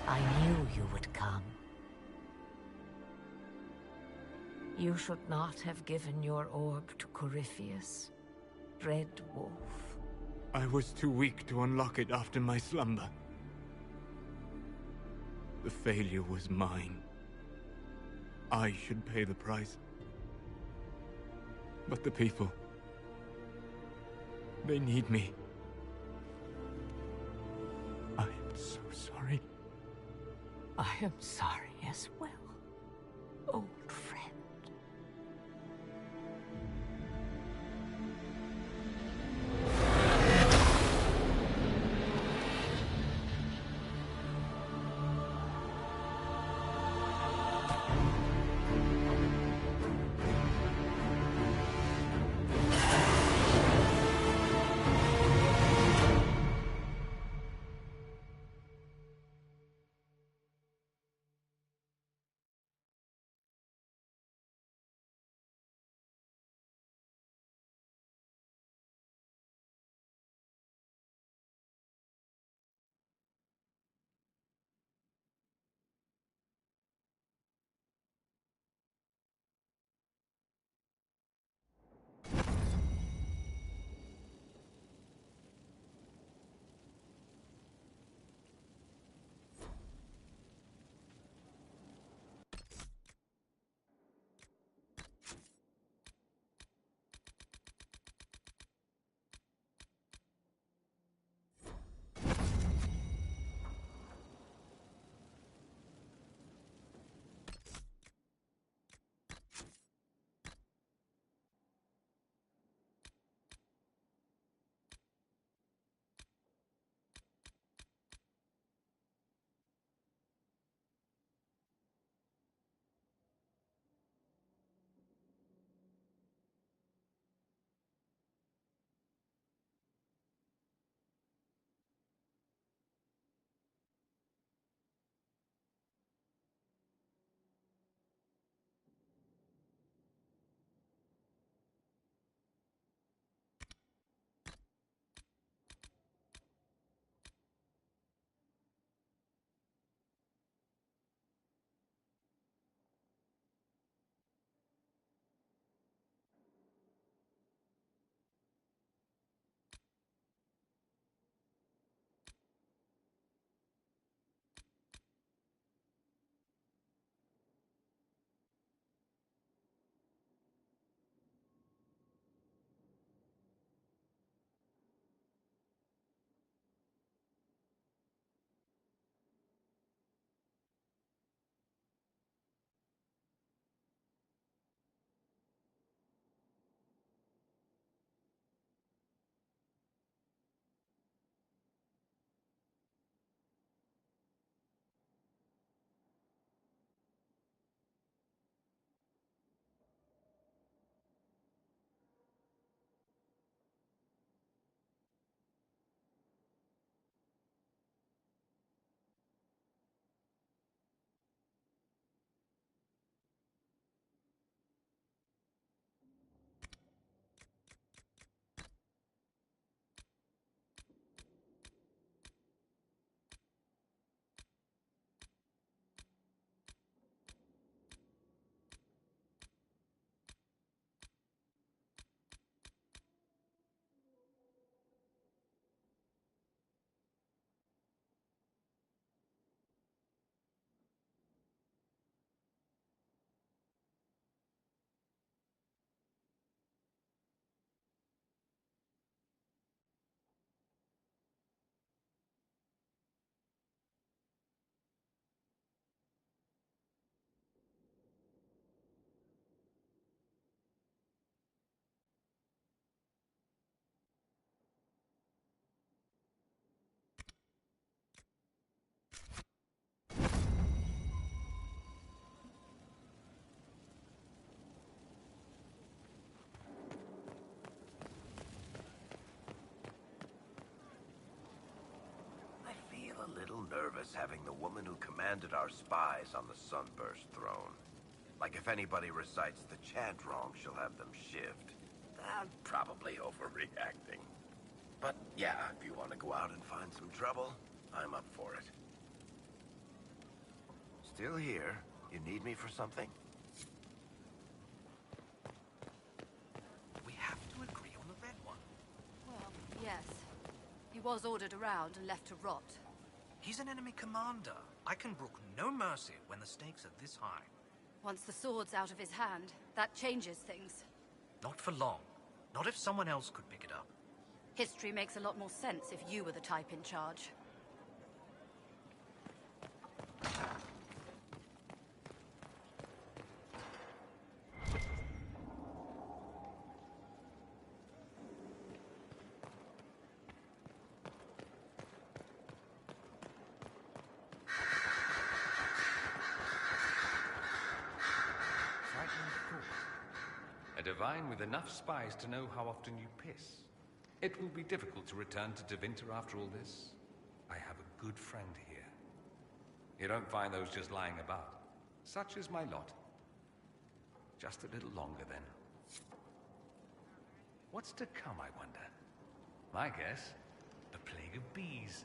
I knew you would come. You should not have given your orb to Corypheus, Red Wolf. I was too weak to unlock it after my slumber. The failure was mine. I should pay the price. But the people... they need me. I am so sorry. I am sorry as well, old friend. Nervous having the woman who commanded our spies on the Sunburst throne. Like if anybody recites the chant wrong, she'll have them shivved. I'm probably overreacting. But yeah, if you want to go out and find some trouble, I'm up for it. Still here? You need me for something? We have to agree on the red one. Well, yes. He was ordered around and left to rot. He's an enemy commander. I can brook no mercy when the stakes are this high. Once the sword's out of his hand, that changes things. Not for long. Not if someone else could pick it up. History makes a lot more sense if you were the type in charge. A divine with enough spies to know how often you piss. It will be difficult to return to Tevinter after all this. I have a good friend here. You don't find those just lying about. Such is my lot. Just a little longer, then. What's to come, I wonder? My guess, a plague of bees.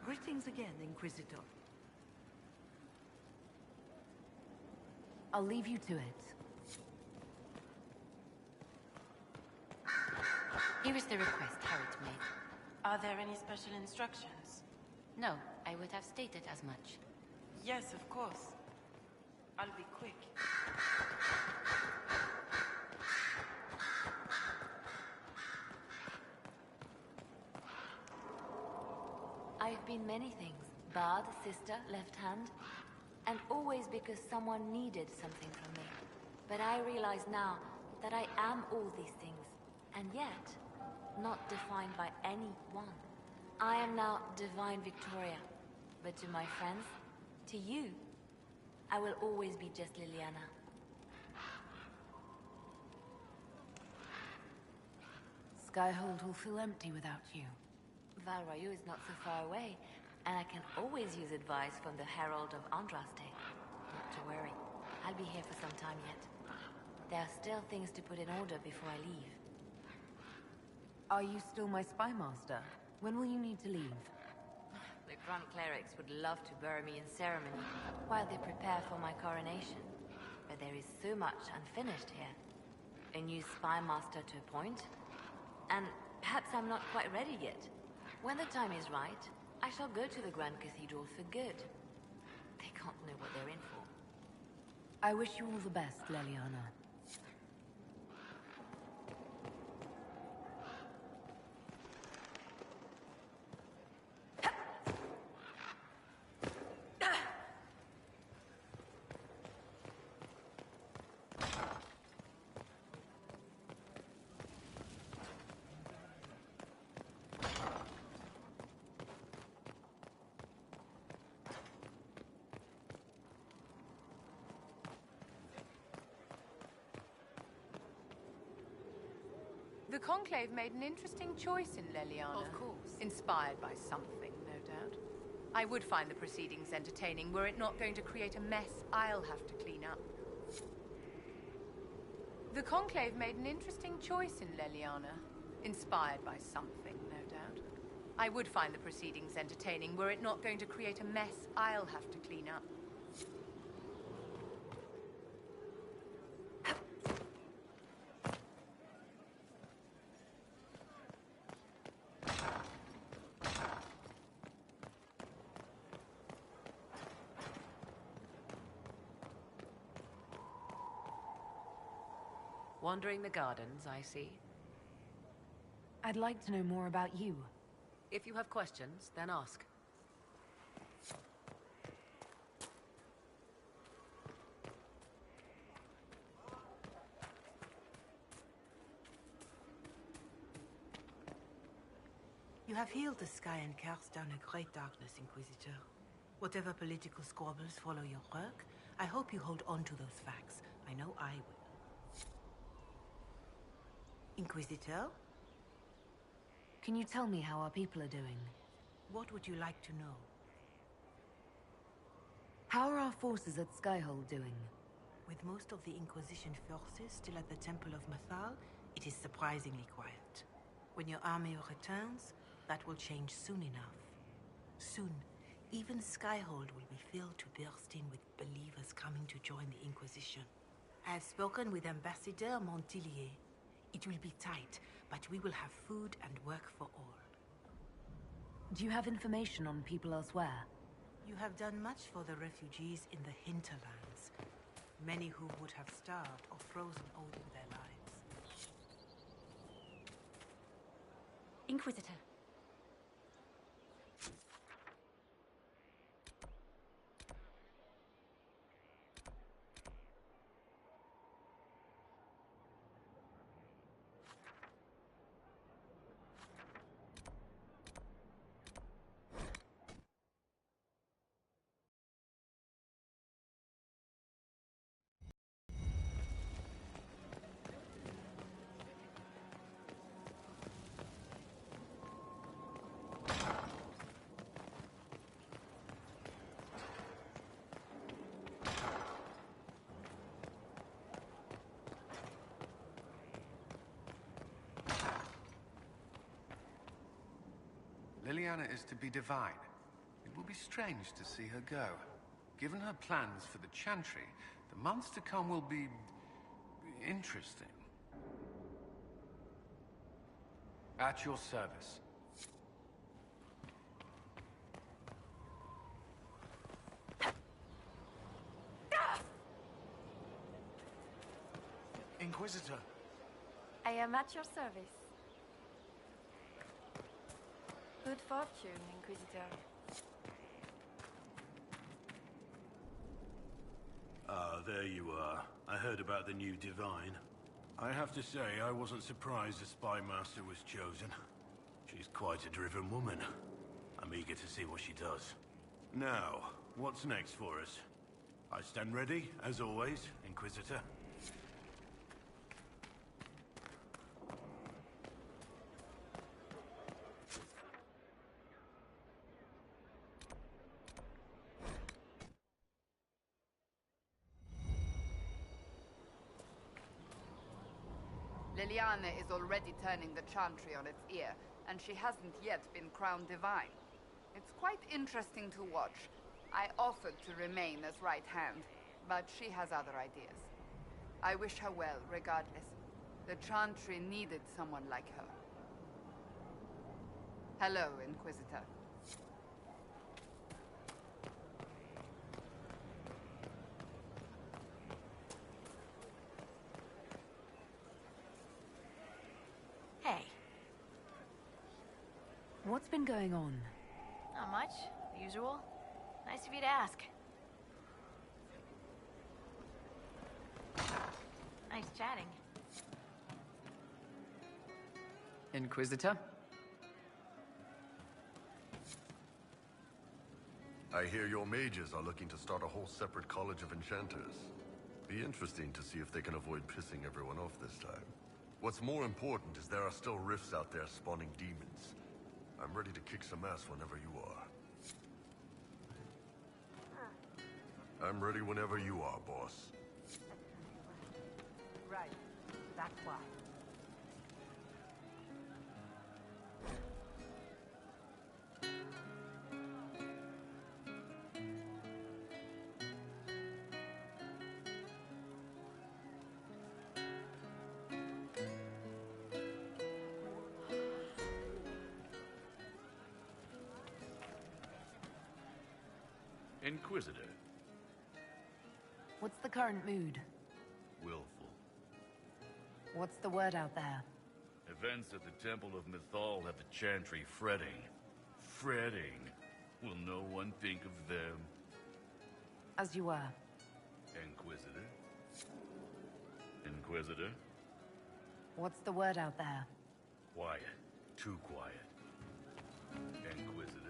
Greetings again, Inquisitor. I'll leave you to it. Here is the request Harriet made. Are there any special instructions? No, I would have stated as much. Yes, of course. I'll be quick. I've been many things. Bard, sister, left hand. And always because someone needed something from me. But I realize now that I am all these things, and yet not defined by any one. I am now Divine Victoria, but to my friends, to you, I will always be just Liliana. Skyhold will feel empty without you. Val Royeaux is not so far away, and I can always use advice from the Herald of Andraste. Not to worry, I'll be here for some time yet. There are still things to put in order before I leave. Are you still my spy master? When will you need to leave? The Grand Clerics would love to bury me in ceremony while they prepare for my coronation. But there is so much unfinished here. A new spy master to appoint. And perhaps I'm not quite ready yet. When the time is right, I shall go to the Grand Cathedral for good. They can't know what they're in for. I wish you all the best, Leliana. The Conclave made an interesting choice in Leliana. Of course. Inspired by something, no doubt. I would find the proceedings entertaining were it not going to create a mess I'll have to clean up. The Conclave made an interesting choice in Leliana. Inspired by something, no doubt. I would find the proceedings entertaining were it not going to create a mess I'll have to clean up. Wandering the gardens, I see. I'd like to know more about you. If you have questions, then ask. You have healed the sky and cast down a great darkness, Inquisitor. Whatever political squabbles follow your work, I hope you hold on to those facts. I know I will. Inquisitor? Can you tell me how our people are doing? What would you like to know? How are our forces at Skyhold doing? With most of the Inquisition forces still at the Temple of Mathal, it is surprisingly quiet. When your army returns, that will change soon enough. Soon, even Skyhold will be filled to bursting with believers coming to join the Inquisition. I have spoken with Ambassador Montillier. It will be tight, but we will have food and work for all. Do you have information on people elsewhere? You have done much for the refugees in the hinterlands. Many who would have starved or frozen owed you their lives. Inquisitor. Liliana is to be divine. It will be strange to see her go. Given her plans for the Chantry, the months to come will be interesting. At your service. Inquisitor. I am at your service. Good fortune, Inquisitor. Ah, there you are. I heard about the new Divine. I have to say, I wasn't surprised the Spy Master was chosen. She's quite a driven woman. I'm eager to see what she does. Now, what's next for us? I stand ready, as always, Inquisitor. Liliana is already turning the Chantry on its ear, and she hasn't yet been crowned divine. It's quite interesting to watch. I offered to remain as right hand, but she has other ideas. I wish her well, regardless. The Chantry needed someone like her. Hello, Inquisitor. Hey. What's been going on? Not much. The usual. Nice of you to ask. Nice chatting. Inquisitor? I hear your mages are looking to start a whole separate college of enchanters. Be interesting to see if they can avoid pissing everyone off this time. What's more important is there are still rifts out there spawning demons. I'm ready to kick some ass whenever you are. I'm ready whenever you are, boss. Right. That's why. Inquisitor. What's the current mood? Willful. What's the word out there? Events at the Temple of Mythal have the Chantry fretting. Fretting. Will no one think of them? As you were. Inquisitor? Inquisitor? What's the word out there? Quiet. Too quiet. Inquisitor?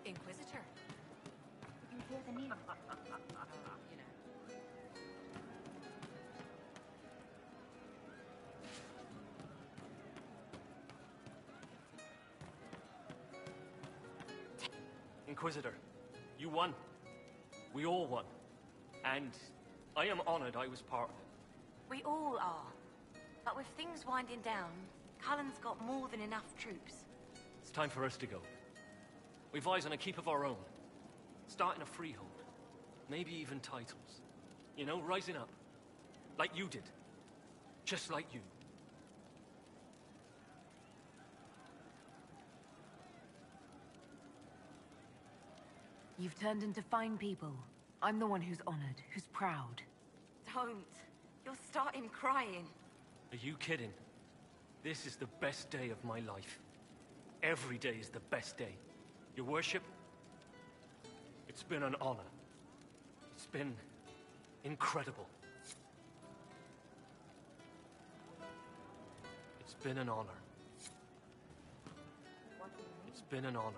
Inquisitor. You can hear the news. Inquisitor, you won. We all won. And I am honored I was part of it. We all are. But with things winding down, Cullen's got more than enough troops. It's time for us to go. We've eyes on a keep of our own. Starting a freehold. Maybe even titles. You know, rising up. Like you did. Just like you. You've turned into fine people. I'm the one who's honored, who's proud. Don't. You'll start him crying. Are you kidding? This is the best day of my life. Every day is the best day. Your worship, it's been an honor. It's been incredible. It's been an honor. It's been an honor.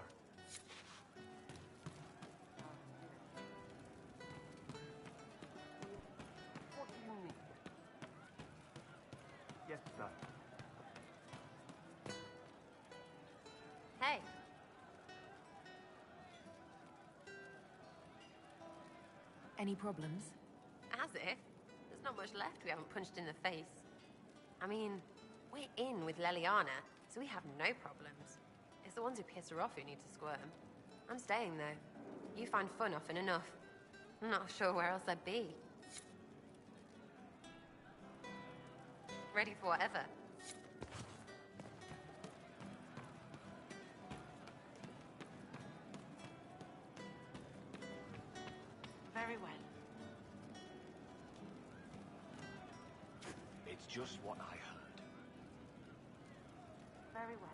Yes, sir. Hey. Any problems? As if. There's not much left we haven't punched in the face. I mean, we're in with Leliana, so we have no problems. It's the ones who piss her off who need to squirm. I'm staying, though. You find fun often enough. I'm not sure where else I'd be. Ready for whatever. Very well. It's just what I heard. Very well.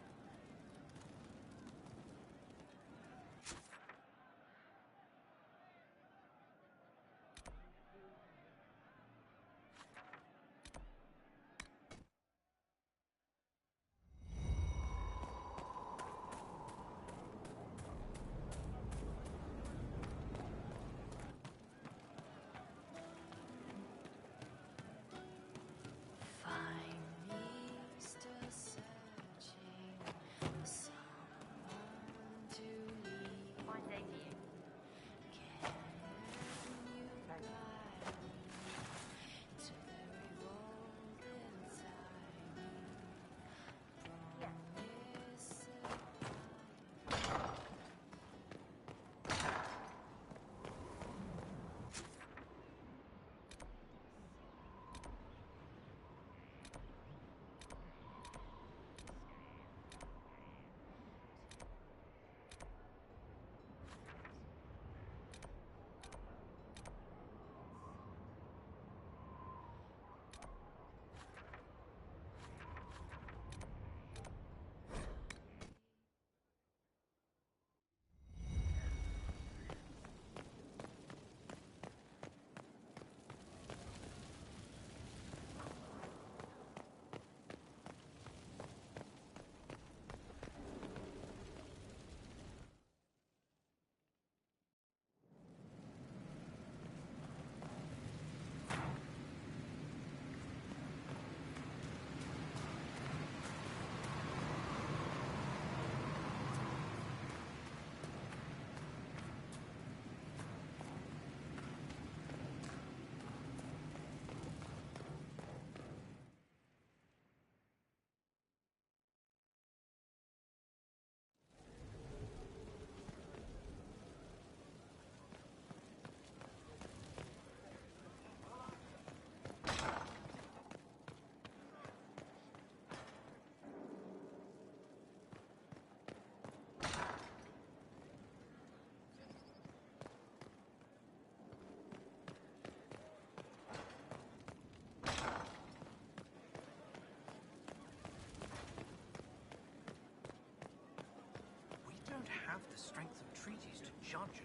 Have the strength of treaties to judge